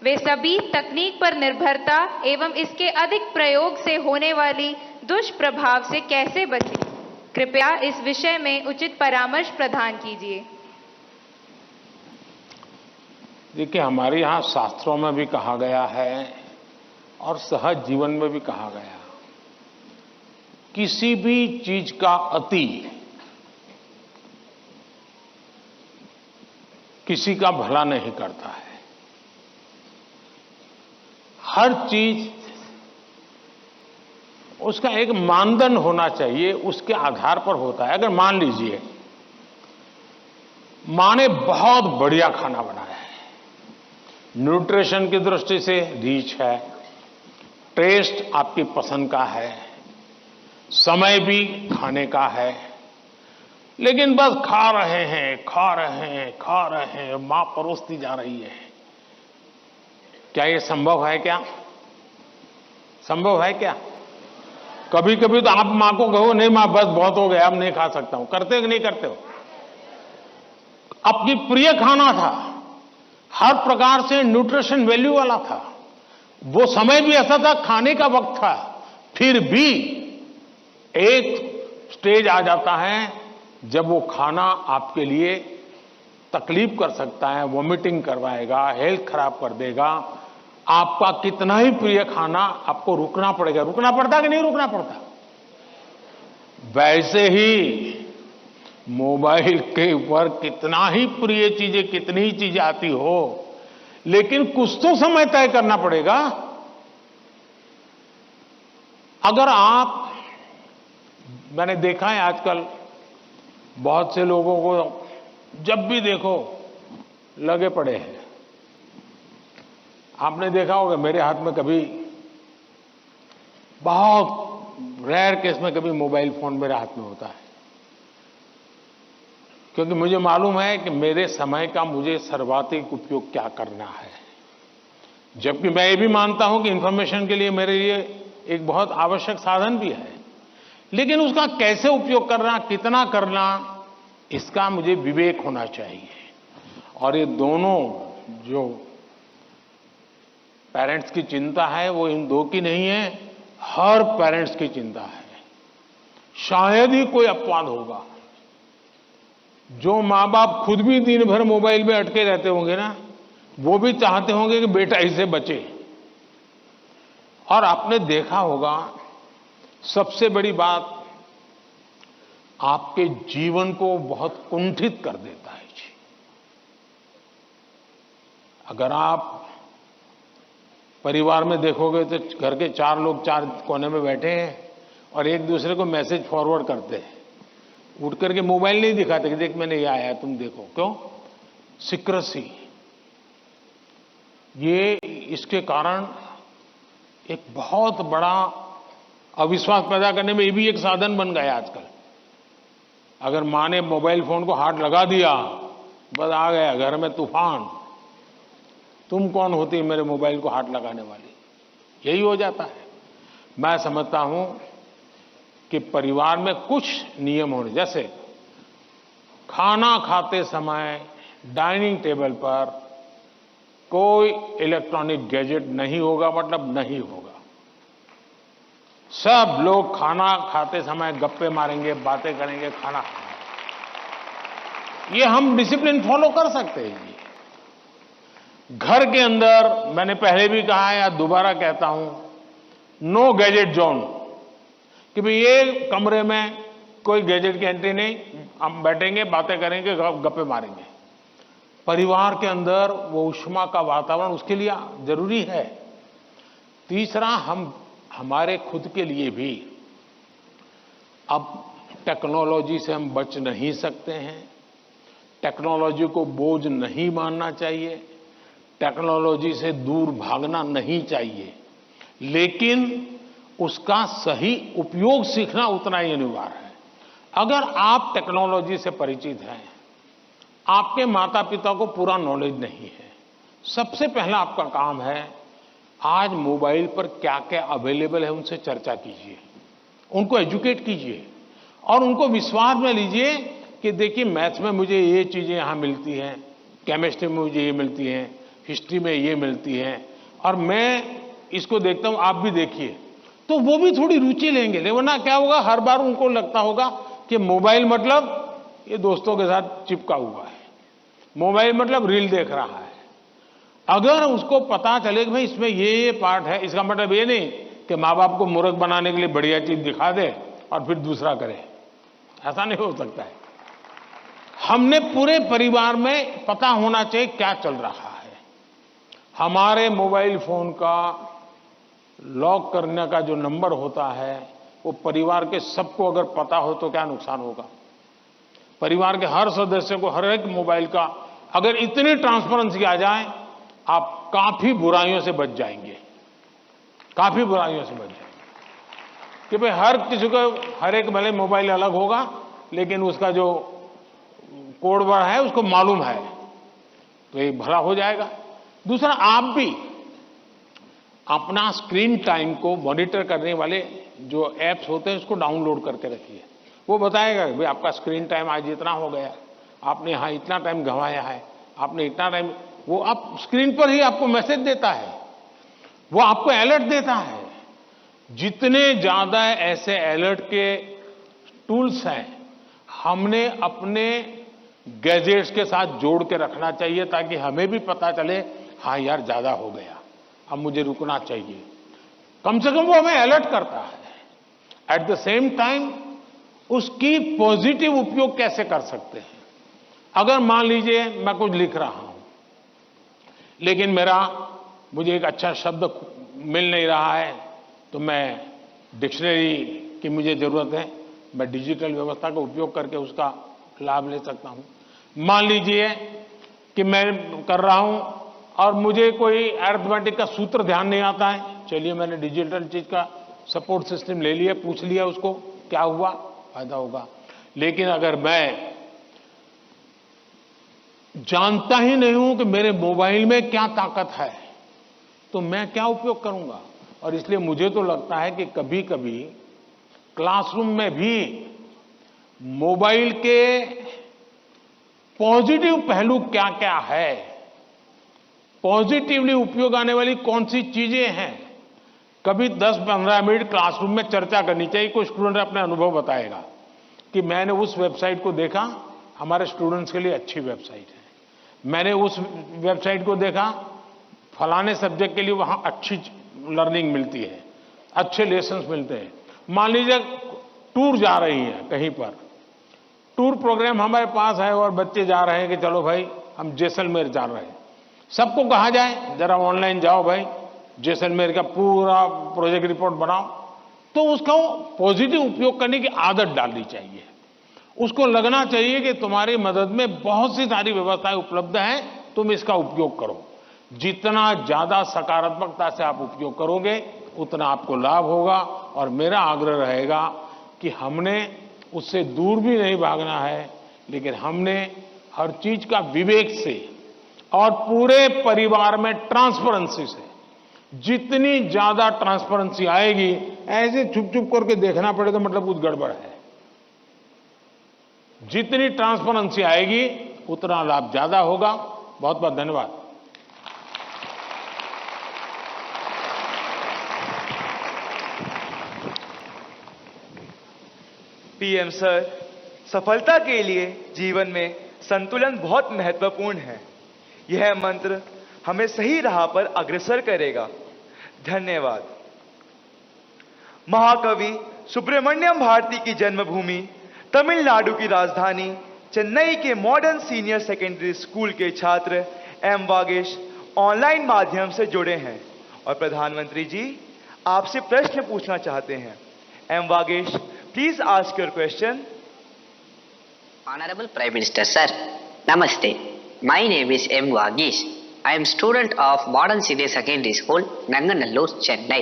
वे सभी तकनीक पर निर्भरता एवं इसके अधिक प्रयोग से होने वाली दुष्प्रभाव से कैसे बचें? कृपया इस विषय में उचित परामर्श प्रदान कीजिए। देखिए, हमारे यहाँ शास्त्रों में भी कहा गया है और सहज जीवन में भी कहा गया, किसी भी चीज का अति किसी का भला नहीं करता है। हर चीज उसका एक मानदंड होना चाहिए, उसके आधार पर होता है। अगर मान लीजिए मां ने बहुत बढ़िया खाना बनाया है, न्यूट्रिशन की दृष्टि से रिच है, टेस्ट आपकी पसंद का है, समय भी खाने का है, लेकिन बस खा रहे हैं, मां परोसती जा रही है। क्या ये संभव है? क्या संभव है? क्या कभी कभी तो आप मां को कहो, नहीं मां बस बहुत हो गया, अब नहीं खा सकता हूं। करते हो कि नहीं करते हो? अपनी प्रिय खाना था, हर प्रकार से न्यूट्रिशन वैल्यू वाला था, वो समय भी ऐसा था, खाने का वक्त था, फिर भी एक स्टेज आ जाता है जब वो खाना आपके लिए तकलीफ कर सकता है, वॉमिटिंग करवाएगा, हेल्थ खराब कर देगा। आपका कितना ही प्रिय खाना आपको रुकना पड़ेगा। रुकना पड़ता कि नहीं रुकना पड़ता? वैसे ही मोबाइल के ऊपर कितना ही प्रिय चीजें, कितनी ही चीजें आती हो, लेकिन कुछ तो समय तय करना पड़ेगा। अगर आप, मैंने देखा है आजकल बहुत से लोगों को जब भी देखो लगे पड़े हैं। आपने देखा होगा, मेरे हाथ में कभी, बहुत रेयर केस में कभी मोबाइल फोन मेरे हाथ में होता है, क्योंकि मुझे मालूम है कि मेरे समय का मुझे सर्वाधिक उपयोग क्या करना है। जबकि मैं ये भी मानता हूं कि इंफॉर्मेशन के लिए मेरे लिए एक बहुत आवश्यक साधन भी है, लेकिन उसका कैसे उपयोग करना, कितना करना, इसका मुझे विवेक होना चाहिए। और ये दोनों जो पेरेंट्स की चिंता है वो इन दो की नहीं है, हर पेरेंट्स की चिंता है। शायद ही कोई अपवाद होगा। जो माँ बाप खुद भी दिन भर मोबाइल में अटके रहते होंगे ना, वो भी चाहते होंगे कि बेटा इससे बचे। और आपने देखा होगा, सबसे बड़ी बात, आपके जीवन को बहुत कुंठित कर देता है जी। अगर आप परिवार में देखोगे तो घर के 4 लोग 4 कोने में बैठे हैं और एक दूसरे को मैसेज फॉरवर्ड करते हैं, उठ करके मोबाइल नहीं दिखाते कि देख मैंने ये आया तुम देखो। क्यों? सीक्रेसी। ये इसके कारण एक बहुत बड़ा अविश्वास पैदा करने में ये भी एक साधन बन गया आजकल। अगर माँ ने मोबाइल फोन को हाथ लगा दिया, बस आ गया घर में तूफान। तुम कौन होती है मेरे मोबाइल को हाथ लगाने वाली? यही हो जाता है। मैं समझता हूं कि परिवार में कुछ नियम होने, जैसे खाना खाते समय डाइनिंग टेबल पर कोई इलेक्ट्रॉनिक गैजेट नहीं होगा, मतलब नहीं होगा। सब लोग खाना खाते समय गप्पे मारेंगे, बातें करेंगे, खाना खाएंगे। ये हम डिसिप्लिन फॉलो कर सकते हैं। घर के अंदर मैंने पहले भी कहा है या दोबारा कहता हूं, नो गैजेट जोन, कि भाई ये कमरे में कोई गैजेट की एंट्री नहीं, हम बैठेंगे, बातें करेंगे, गप्पे मारेंगे। परिवार के अंदर वो ऊष्मा का वातावरण उसके लिए जरूरी है। तीसरा, हम हमारे खुद के लिए भी अब टेक्नोलॉजी से हम बच नहीं सकते हैं। टेक्नोलॉजी को बोझ नहीं मानना चाहिए, टेक्नोलॉजी से दूर भागना नहीं चाहिए, लेकिन उसका सही उपयोग सीखना उतना ही अनिवार्य है। अगर आप टेक्नोलॉजी से परिचित हैं, आपके माता पिता को पूरा नॉलेज नहीं है, सबसे पहला आपका काम है आज मोबाइल पर क्या क्या अवेलेबल है उनसे चर्चा कीजिए, उनको एजुकेट कीजिए और उनको विश्वास में लीजिए कि देखिए मैथ्स में मुझे ये चीजें यहाँ मिलती हैं, केमिस्ट्री में मुझे ये मिलती हैं, हिस्ट्री में ये मिलती हैं, और मैं इसको देखता हूँ, आप भी देखिए। तो वो भी थोड़ी रुचि लेंगे। वरना क्या होगा, हर बार उनको लगता होगा कि मोबाइल मतलब ये दोस्तों के साथ चिपका हुआ है, मोबाइल मतलब रील देख रहा है। अगर उसको पता चले कि भाई इसमें ये पार्ट है, इसका मतलब ये नहीं कि माँ बाप को मूर्ख बनाने के लिए बढ़िया चीज दिखा दे और फिर दूसरा करे। ऐसा नहीं हो सकता है। हमने पूरे परिवार में पता होना चाहिए क्या चल रहा है। हमारे मोबाइल फोन का लॉक करने का जो नंबर होता है, वो परिवार के सबको अगर पता हो तो क्या नुकसान होगा। परिवार के हर सदस्य को हर एक मोबाइल का अगर इतनी ट्रांसपेरेंसी आ जाए, आप काफी बुराइयों से बच जाएंगे, काफी बुराइयों से बच जाएंगे। कि भाई हर किसी को हर एक भले मोबाइल अलग होगा, लेकिन उसका जो कोड वर्ड है उसको मालूम है, तो ये भला हो जाएगा। दूसरा, आप भी अपना स्क्रीन टाइम को मॉनिटर करने वाले जो एप्स होते हैं उसको डाउनलोड करके रखिए। वो बताएगा कि भाई आपका स्क्रीन टाइम आज इतना हो गया, आपने यहाँ इतना टाइम गंवाया है, आपने इतना टाइम, वो आप स्क्रीन पर ही आपको मैसेज देता है, वो आपको अलर्ट देता है। जितने ज्यादा ऐसे अलर्ट के टूल्स हैं, हमने अपने गैजेट्स के साथ जोड़ के रखना चाहिए, ताकि हमें भी पता चले हाँ यार ज्यादा हो गया, अब मुझे रुकना चाहिए। कम से कम वो हमें अलर्ट करता है। एट द सेम टाइम उसकी पॉजिटिव उपयोग कैसे कर सकते हैं। अगर मान लीजिए मैं कुछ लिख रहा हूं, लेकिन मुझे एक अच्छा शब्द मिल नहीं रहा है, तो मैं डिक्शनरी की मुझे जरूरत है, मैं डिजिटल व्यवस्था का उपयोग करके उसका लाभ ले सकता हूं। मान लीजिए कि मैं कर रहा हूं और मुझे कोई अरिथमेटिक का सूत्र ध्यान नहीं आता है, चलिए मैंने डिजिटल चीज का सपोर्ट सिस्टम ले लिया, पूछ लिया उसको, क्या हुआ, फायदा होगा। लेकिन अगर मैं जानता ही नहीं हूं कि मेरे मोबाइल में क्या ताकत है, तो मैं क्या उपयोग करूंगा। और इसलिए मुझे तो लगता है कि कभी कभी क्लासरूम में भी मोबाइल के पॉजिटिव पहलू क्या क्या है, पॉजिटिवली उपयोग आने वाली कौन सी चीजें हैं, कभी 10-15 मिनट क्लासरूम में चर्चा करनी चाहिए। कोई स्टूडेंट अपने अनुभव बताएगा कि मैंने उस वेबसाइट को देखा, हमारे स्टूडेंट्स के लिए अच्छी वेबसाइट है। मैंने उस वेबसाइट को देखा, फलाने सब्जेक्ट के लिए वहां अच्छी लर्निंग मिलती है, अच्छे लेसन्स मिलते हैं। मान लीजिए टूर जा रही है कहीं पर, टूर प्रोग्राम हमारे पास है और बच्चे जा रहे हैं कि चलो भाई हम जैसलमेर जा रहे हैं। सबको कहा जाए जरा ऑनलाइन जाओ भाई, जैसलमेर का पूरा प्रोजेक्ट रिपोर्ट बनाओ, तो उसका पॉजिटिव उपयोग करने की आदत डालनी चाहिए। उसको लगना चाहिए कि तुम्हारी मदद में बहुत सी सारी व्यवस्थाएं उपलब्ध हैं, तुम इसका उपयोग करो। जितना ज्यादा सकारात्मकता से आप उपयोग करोगे उतना आपको लाभ होगा। और मेरा आग्रह रहेगा कि हमने उससे दूर भी नहीं भागना है, लेकिन हमने हर चीज का विवेक से और पूरे परिवार में ट्रांसपेरेंसी से, जितनी ज्यादा ट्रांसपेरेंसी आएगी, ऐसे छुप छुप करके देखना पड़े तो मतलब कुछ गड़बड़ है। जितनी ट्रांसपेरेंसी आएगी उतना लाभ ज्यादा होगा। बहुत बहुत धन्यवाद। पीएम सर, सफलता के लिए जीवन में संतुलन बहुत महत्वपूर्ण है। यह मंत्र हमें सही राह पर अग्रसर करेगा। धन्यवाद। महाकवि सुब्रमण्यम भारती की जन्मभूमि तमिलनाडु की राजधानी चेन्नई के मॉडर्न सीनियर सेकेंडरी स्कूल के छात्र एम वागेश ऑनलाइन माध्यम से जुड़े हैं और प्रधानमंत्री जी आपसे प्रश्न पूछना चाहते हैं। M Vagesh, please ask your question. Honorable Prime Minister Sir, Namaste. My name is M. Vagesh. I am student of Modern Senior Secondary School, Nanganallur, Chennai.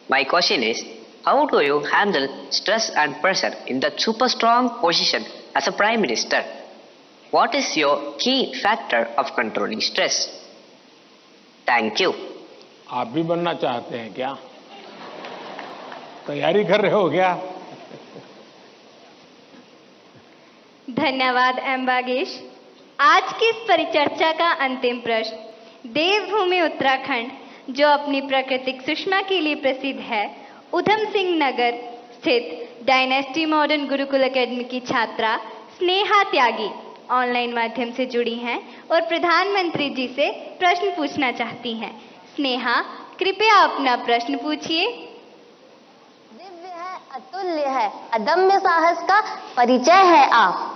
My question is, how do you handle stress and pressure in the super strong position as a Prime Minister? What is your key factor of controlling stress? Thank you. आप भी बनना चाहते हैं क्या? तैयारी कर रहे हो क्या? धन्यवाद एम वागेश। आज की इस परिचर्चा का अंतिम प्रश्न देवभूमि उत्तराखंड, जो अपनी प्राकृतिक सुषमा के लिए प्रसिद्ध है, उधम सिंह नगर स्थित डायनेस्टी मॉडर्न गुरुकुल एकेडमी की छात्रा स्नेहा त्यागी ऑनलाइन माध्यम से जुड़ी हैं और प्रधानमंत्री जी से प्रश्न पूछना चाहती हैं। स्नेहा, कृपया अपना प्रश्न पूछिए। दिव्य है, अतुल्य है, अदम्य साहस का परिचय है आप।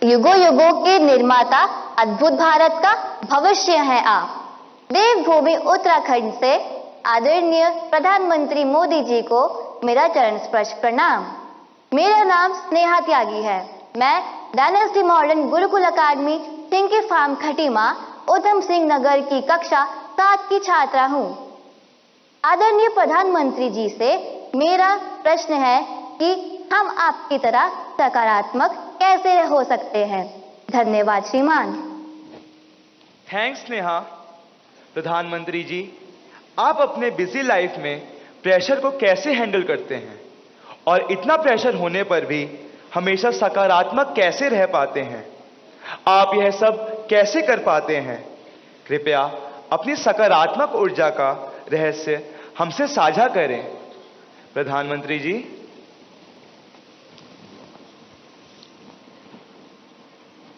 युगों युगों के निर्माता, अद्भुत भारत का भविष्य है आप। देवभूमि उत्तराखंड से आदरणीय प्रधानमंत्री मोदी जी को मेरा चरण स्पर्श प्रणाम। मेरा नाम स्नेहा त्यागी है। मैं डायनेस्टी मॉडर्न गुरुकुल अकादमी सिंकी फार्म खटीमा, उधम सिंह नगर की कक्षा 7 की छात्रा हूँ। आदरणीय प्रधानमंत्री जी से मेरा प्रश्न है कि हम आपकी तरह सकारात्मक कैसे हो सकते हैं। धन्यवाद श्रीमान। थैंक्स स्नेहा। प्रधानमंत्री जी, आप अपने बिजी लाइफ में प्रेशर को कैसे हैंडल करते हैं और इतना प्रेशर होने पर भी हमेशा सकारात्मक कैसे रह पाते हैं? आप यह सब कैसे कर पाते हैं? कृपया अपनी सकारात्मक ऊर्जा का रहस्य हमसे साझा करें। प्रधानमंत्री जी।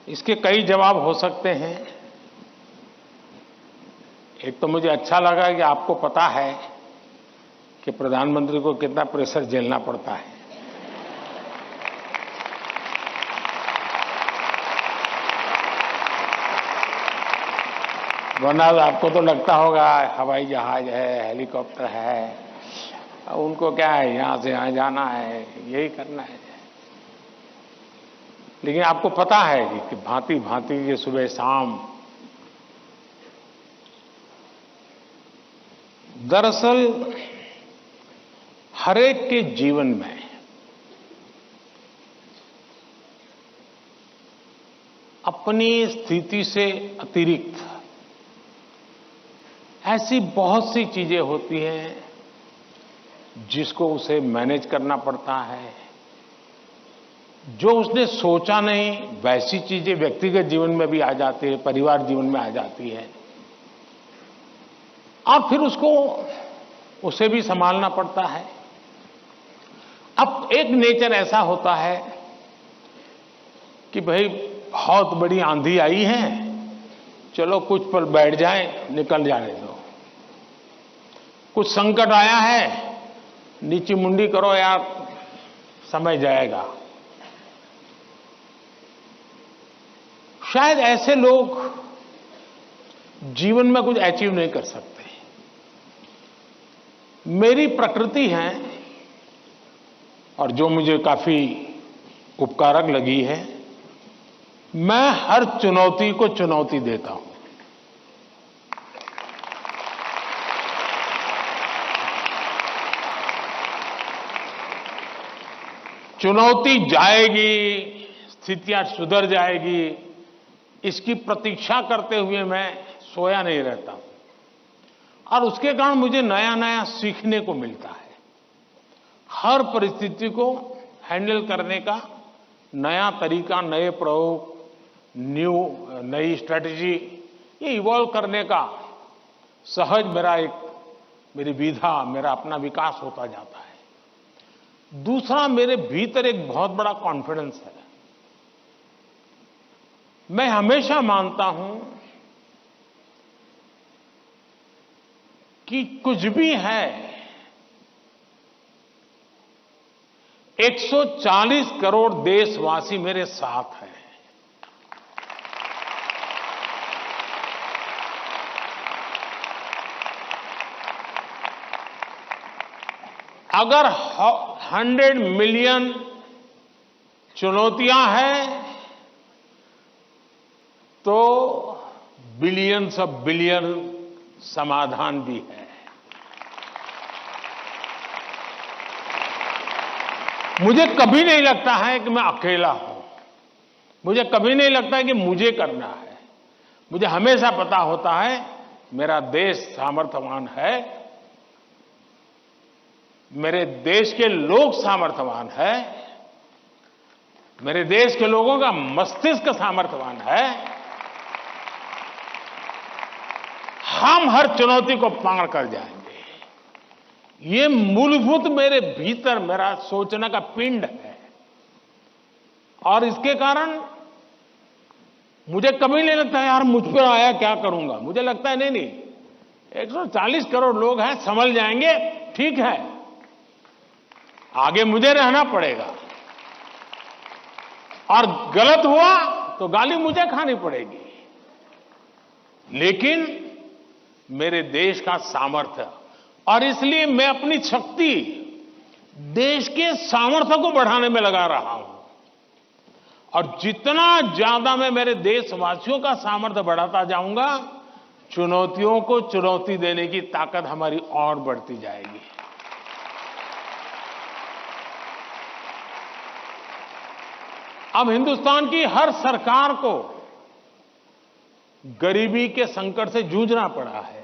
इसके कई जवाब हो सकते हैं। एक तो मुझे अच्छा लगा कि आपको पता है कि प्रधानमंत्री को कितना प्रेशर झेलना पड़ता है। वरना आपको तो लगता होगा हवाई जहाज है, हेलीकॉप्टर है, उनको क्या है, यहां से यहां जाना है, यही करना है। लेकिन आपको पता है कि भांति भांति के सुबह शाम, दरअसल हरेक के जीवन में अपनी स्थिति से अतिरिक्त ऐसी बहुत सी चीजें होती हैं जिसको उसे मैनेज करना पड़ता है। जो उसने सोचा नहीं वैसी चीजें व्यक्तिगत जीवन में भी आ जाती है, परिवार जीवन में आ जाती है, और फिर उसको उसे भी संभालना पड़ता है। अब एक नेचर ऐसा होता है कि भाई बहुत बड़ी आंधी आई है, चलो कुछ पल बैठ जाए, निकल जाने दो। कुछ संकट आया है, नीची मुंडी करो यार, समय जाएगा। शायद ऐसे लोग जीवन में कुछ अचीव नहीं कर सकते। मेरी प्रकृति है और जो मुझे काफी उपकारक लगी है, मैं हर चुनौती को चुनौती देता हूं। चुनौती जाएगी, स्थितियां सुधर जाएगी, इसकी प्रतीक्षा करते हुए मैं सोया नहीं रहता और उसके कारण मुझे नया नया सीखने को मिलता है। हर परिस्थिति को हैंडल करने का नया तरीका, नए प्रयोग, नई स्ट्रेटजी, ये इवॉल्व करने का सहज मेरी विधा, मेरा अपना विकास होता जाता है। दूसरा, मेरे भीतर एक बहुत बड़ा कॉन्फिडेंस है। मैं हमेशा मानता हूं कि कुछ भी है, 140 करोड़ देशवासी मेरे साथ हैं। अगर 100 मिलियन चुनौतियां हैं तो बिलियंस ऑफ बिलियन समाधान भी है। मुझे कभी नहीं लगता है कि मैं अकेला हूं। मुझे कभी नहीं लगता है कि मुझे करना है। मुझे हमेशा पता होता है मेरा देश सामर्थ्यवान है, मेरे देश के लोग सामर्थ्यवान है, मेरे देश के लोगों का मस्तिष्क सामर्थ्यवान है। हम हर चुनौती को पार कर जाएंगे। ये मूलभूत मेरे भीतर मेरा सोचने का पिंड है और इसके कारण मुझे कभी नहीं लगता यार मुझ पर आया क्या करूंगा। मुझे लगता है नहीं, 140 करोड़ लोग हैं, संभल जाएंगे, ठीक है, आगे मुझे रहना पड़ेगा और गलत हुआ तो गाली मुझे खानी पड़ेगी। लेकिन मेरे देश का सामर्थ्य, और इसलिए मैं अपनी शक्ति देश के सामर्थ्य को बढ़ाने में लगा रहा हूं। और जितना ज्यादा मैं मेरे देशवासियों का सामर्थ्य बढ़ाता जाऊंगा, चुनौतियों को चुनौती देने की ताकत हमारी और बढ़ती जाएगी। अब हिंदुस्तान की हर सरकार को गरीबी के संकट से जूझना पड़ा है।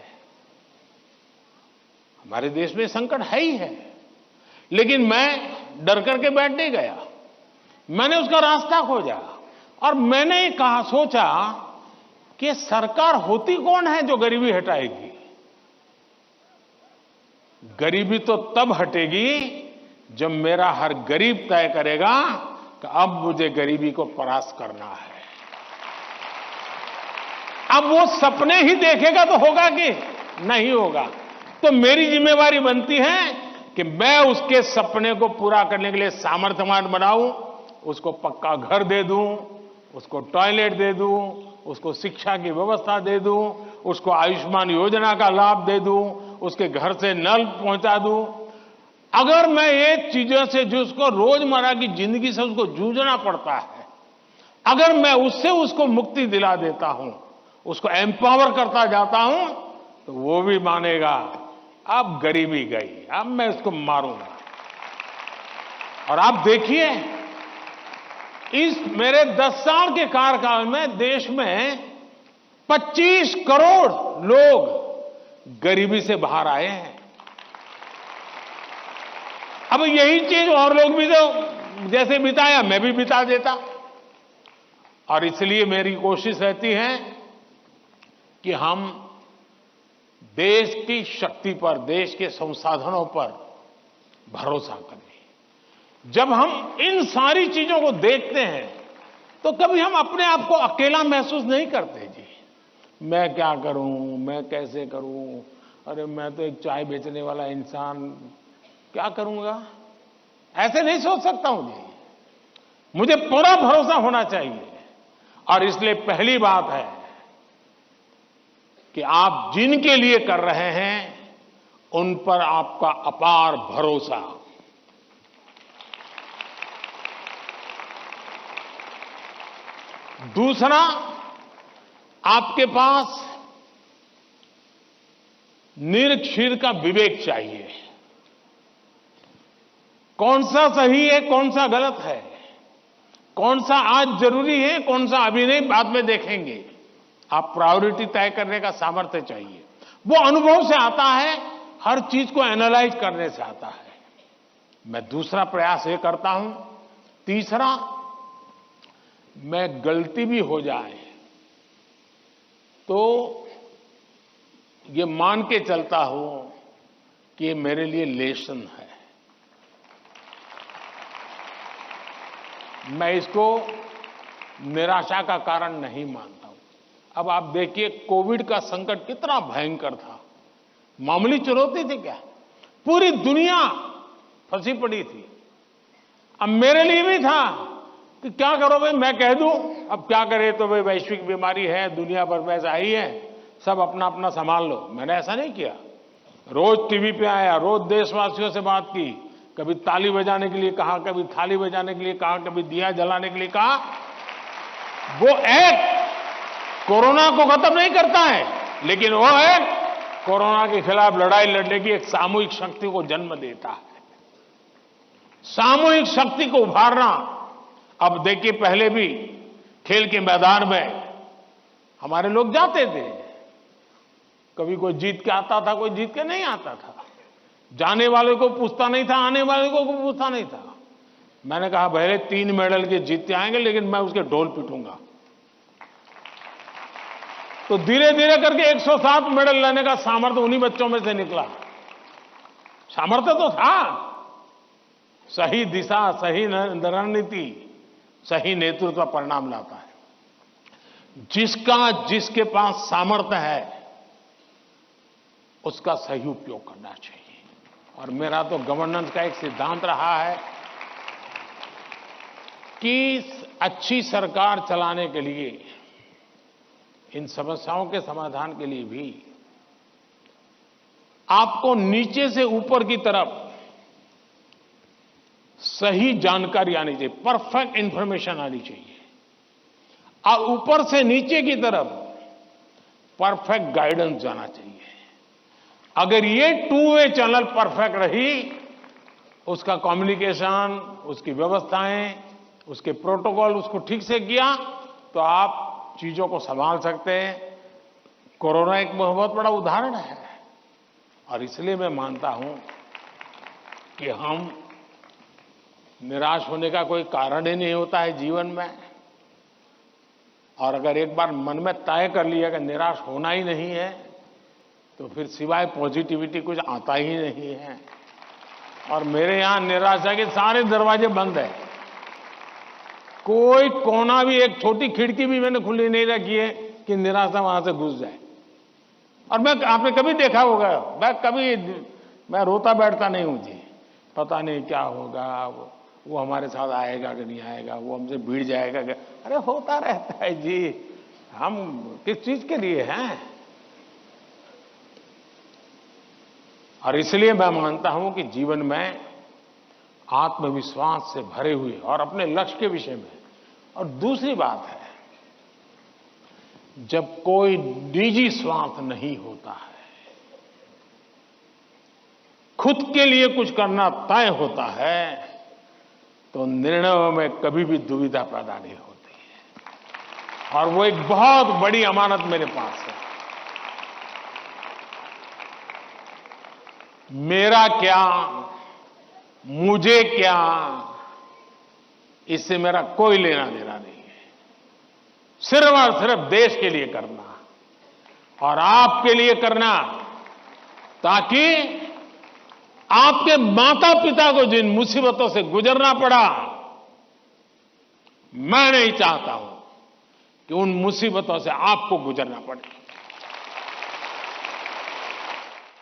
हमारे देश में संकट है ही है, लेकिन मैं डर करके बैठ नहीं गया। मैंने उसका रास्ता खोजा और मैंने सोचा कि सरकार होती कौन है जो गरीबी हटाएगी। गरीबी तो तब हटेगी जब मेरा हर गरीब तय करेगा कि अब मुझे गरीबी को परास्त करना है। अब वो सपने ही देखेगा तो होगा कि नहीं होगा। तो मेरी जिम्मेवारी बनती है कि मैं उसके सपने को पूरा करने के लिए सामर्थ्यवान बनाऊं, उसको पक्का घर दे दूं, उसको टॉयलेट दे दूं, उसको शिक्षा की व्यवस्था दे दूं, उसको आयुष्मान योजना का लाभ दे दूं, उसके घर से नल पहुंचा दूं। अगर मैं ये चीजों से जिसको रोजमर्रा की जिंदगी से उसको जूझना पड़ता है, अगर मैं उससे उसको मुक्ति दिला देता हूं, उसको एम्पावर करता जाता हूं, तो वो भी मानेगा अब गरीबी गई, अब मैं उसको मारूंगा। और आप देखिए, इस मेरे 10 साल के कार्यकाल में देश में 25 करोड़ लोग गरीबी से बाहर आए हैं। अब यही चीज और लोग भी तो जैसे बिताया, मैं भी बिता देता। और इसलिए मेरी कोशिश रहती है कि हम देश की शक्ति पर, देश के संसाधनों पर भरोसा करें। जब हम इन सारी चीजों को देखते हैं तो कभी हम अपने आप को अकेला महसूस नहीं करते जी। मैं क्या करूं, मैं कैसे करूं, अरे मैं तो एक चाय बेचने वाला इंसान, क्या करूंगा, ऐसे नहीं सोच सकता हूं जी। मुझे पूरा भरोसा होना चाहिए। और इसलिए पहली बात है कि आप जिनके लिए कर रहे हैं उन पर आपका अपार भरोसा। दूसरा, आपके पास निरक्षीर का विवेक चाहिए। कौन सा सही है, कौन सा गलत है, कौन सा आज जरूरी है, कौन सा अभी नहीं, बाद में देखेंगे। आप प्रायोरिटी तय करने का सामर्थ्य चाहिए। वो अनुभव से आता है, हर चीज को एनालाइज करने से आता है। मैं दूसरा प्रयास ये करता हूं। तीसरा, मैं गलती भी हो जाए तो ये मान के चलता हूं कि ये मेरे लिए लेसन है। मैं इसको निराशा का कारण नहीं मानता हूं। अब आप देखिए, कोविड का संकट कितना भयंकर था। मामूली चुनौती थी क्या? पूरी दुनिया फंसी पड़ी थी। अब मेरे लिए भी था कि क्या करो भाई, मैं कह दूं, अब क्या करे, तो भाई वैश्विक बीमारी है, दुनिया भर में ऐसा ही है, सब अपना अपना संभाल लो। मैंने ऐसा नहीं किया। रोज टीवी पे आया, रोज देशवासियों से बात की, कभी ताली बजाने के लिए कहा, कभी थाली बजाने के लिए कहा, कभी दिया जलाने के लिए कहा। वो एक कोरोना को खत्म नहीं करता है, लेकिन वो एक कोरोना के खिलाफ लड़ाई लड़ने की एक सामूहिक शक्ति को जन्म देता है। सामूहिक शक्ति को उभारना। अब देखिए, पहले भी खेल के मैदान में हमारे लोग जाते थे, कभी कोई जीत के आता था, कोई जीत के नहीं आता था। जाने वाले को पूछता नहीं था, आने वाले को पूछता नहीं था। मैंने कहा भले 3 मेडल के जीतते आएंगे, लेकिन मैं उसके ढोल पीटूंगा। तो धीरे धीरे करके 107 मेडल लेने का सामर्थ्य उन्हीं बच्चों में से निकला। सामर्थ्य तो था, सही दिशा, सही रणनीति, सही नेतृत्व परिणाम लाता है। जिसके पास सामर्थ्य है उसका सही उपयोग करना चाहिए। और मेरा तो गवर्नेंस का एक सिद्धांत रहा है कि अच्छी सरकार चलाने के लिए, इन समस्याओं के समाधान के लिए भी आपको नीचे से ऊपर की तरफ सही जानकारी आनी चाहिए, परफेक्ट इंफॉर्मेशन आनी चाहिए, और ऊपर से नीचे की तरफ परफेक्ट गाइडेंस जाना चाहिए। अगर ये 2 वे चैनल परफेक्ट रही, उसका कम्युनिकेशन, उसकी व्यवस्थाएं, उसके प्रोटोकॉल उसको ठीक से किया, तो आप चीजों को संभाल सकते हैं। कोरोना एक बहुत बड़ा उदाहरण है। और इसलिए मैं मानता हूं कि हम निराश होने का कोई कारण ही नहीं होता है जीवन में। और अगर एक बार मन में तय कर लिया कि निराश होना ही नहीं है, तो फिर सिवाय पॉजिटिविटी कुछ आता ही नहीं है। और मेरे यहां निराशा के सारे दरवाजे बंद हैं। कोई कोना भी, एक छोटी खिड़की भी मैंने खुली नहीं रखी है कि निराशा वहां से घुस जाए। और आपने कभी देखा होगा, मैं रोता बैठता नहीं हूं जी। पता नहीं क्या होगा, वो हमारे साथ आएगा कि नहीं आएगा, वो हमसे भिड़ जाएगा कि, अरे होता रहता है जी। हम किस चीज के लिए हैं? और इसलिए मैं मानता हूं कि जीवन में आत्मविश्वास से भरे हुए और अपने लक्ष्य के विषय में। और दूसरी बात है, जब कोई निजी स्वार्थ नहीं होता है, खुद के लिए कुछ करना तय होता है, तो निर्णयों में कभी भी दुविधा पैदा नहीं होती है। और वो एक बहुत बड़ी अमानत मेरे पास है। मेरा क्या, मुझे क्या, इससे मेरा कोई लेना देना नहीं है। सिर्फ और सिर्फ देश के लिए करना और आपके लिए करना, ताकि आपके माता पिता को जिन मुसीबतों से गुजरना पड़ा, मैं नहीं चाहता हूं कि उन मुसीबतों से आपको गुजरना पड़े।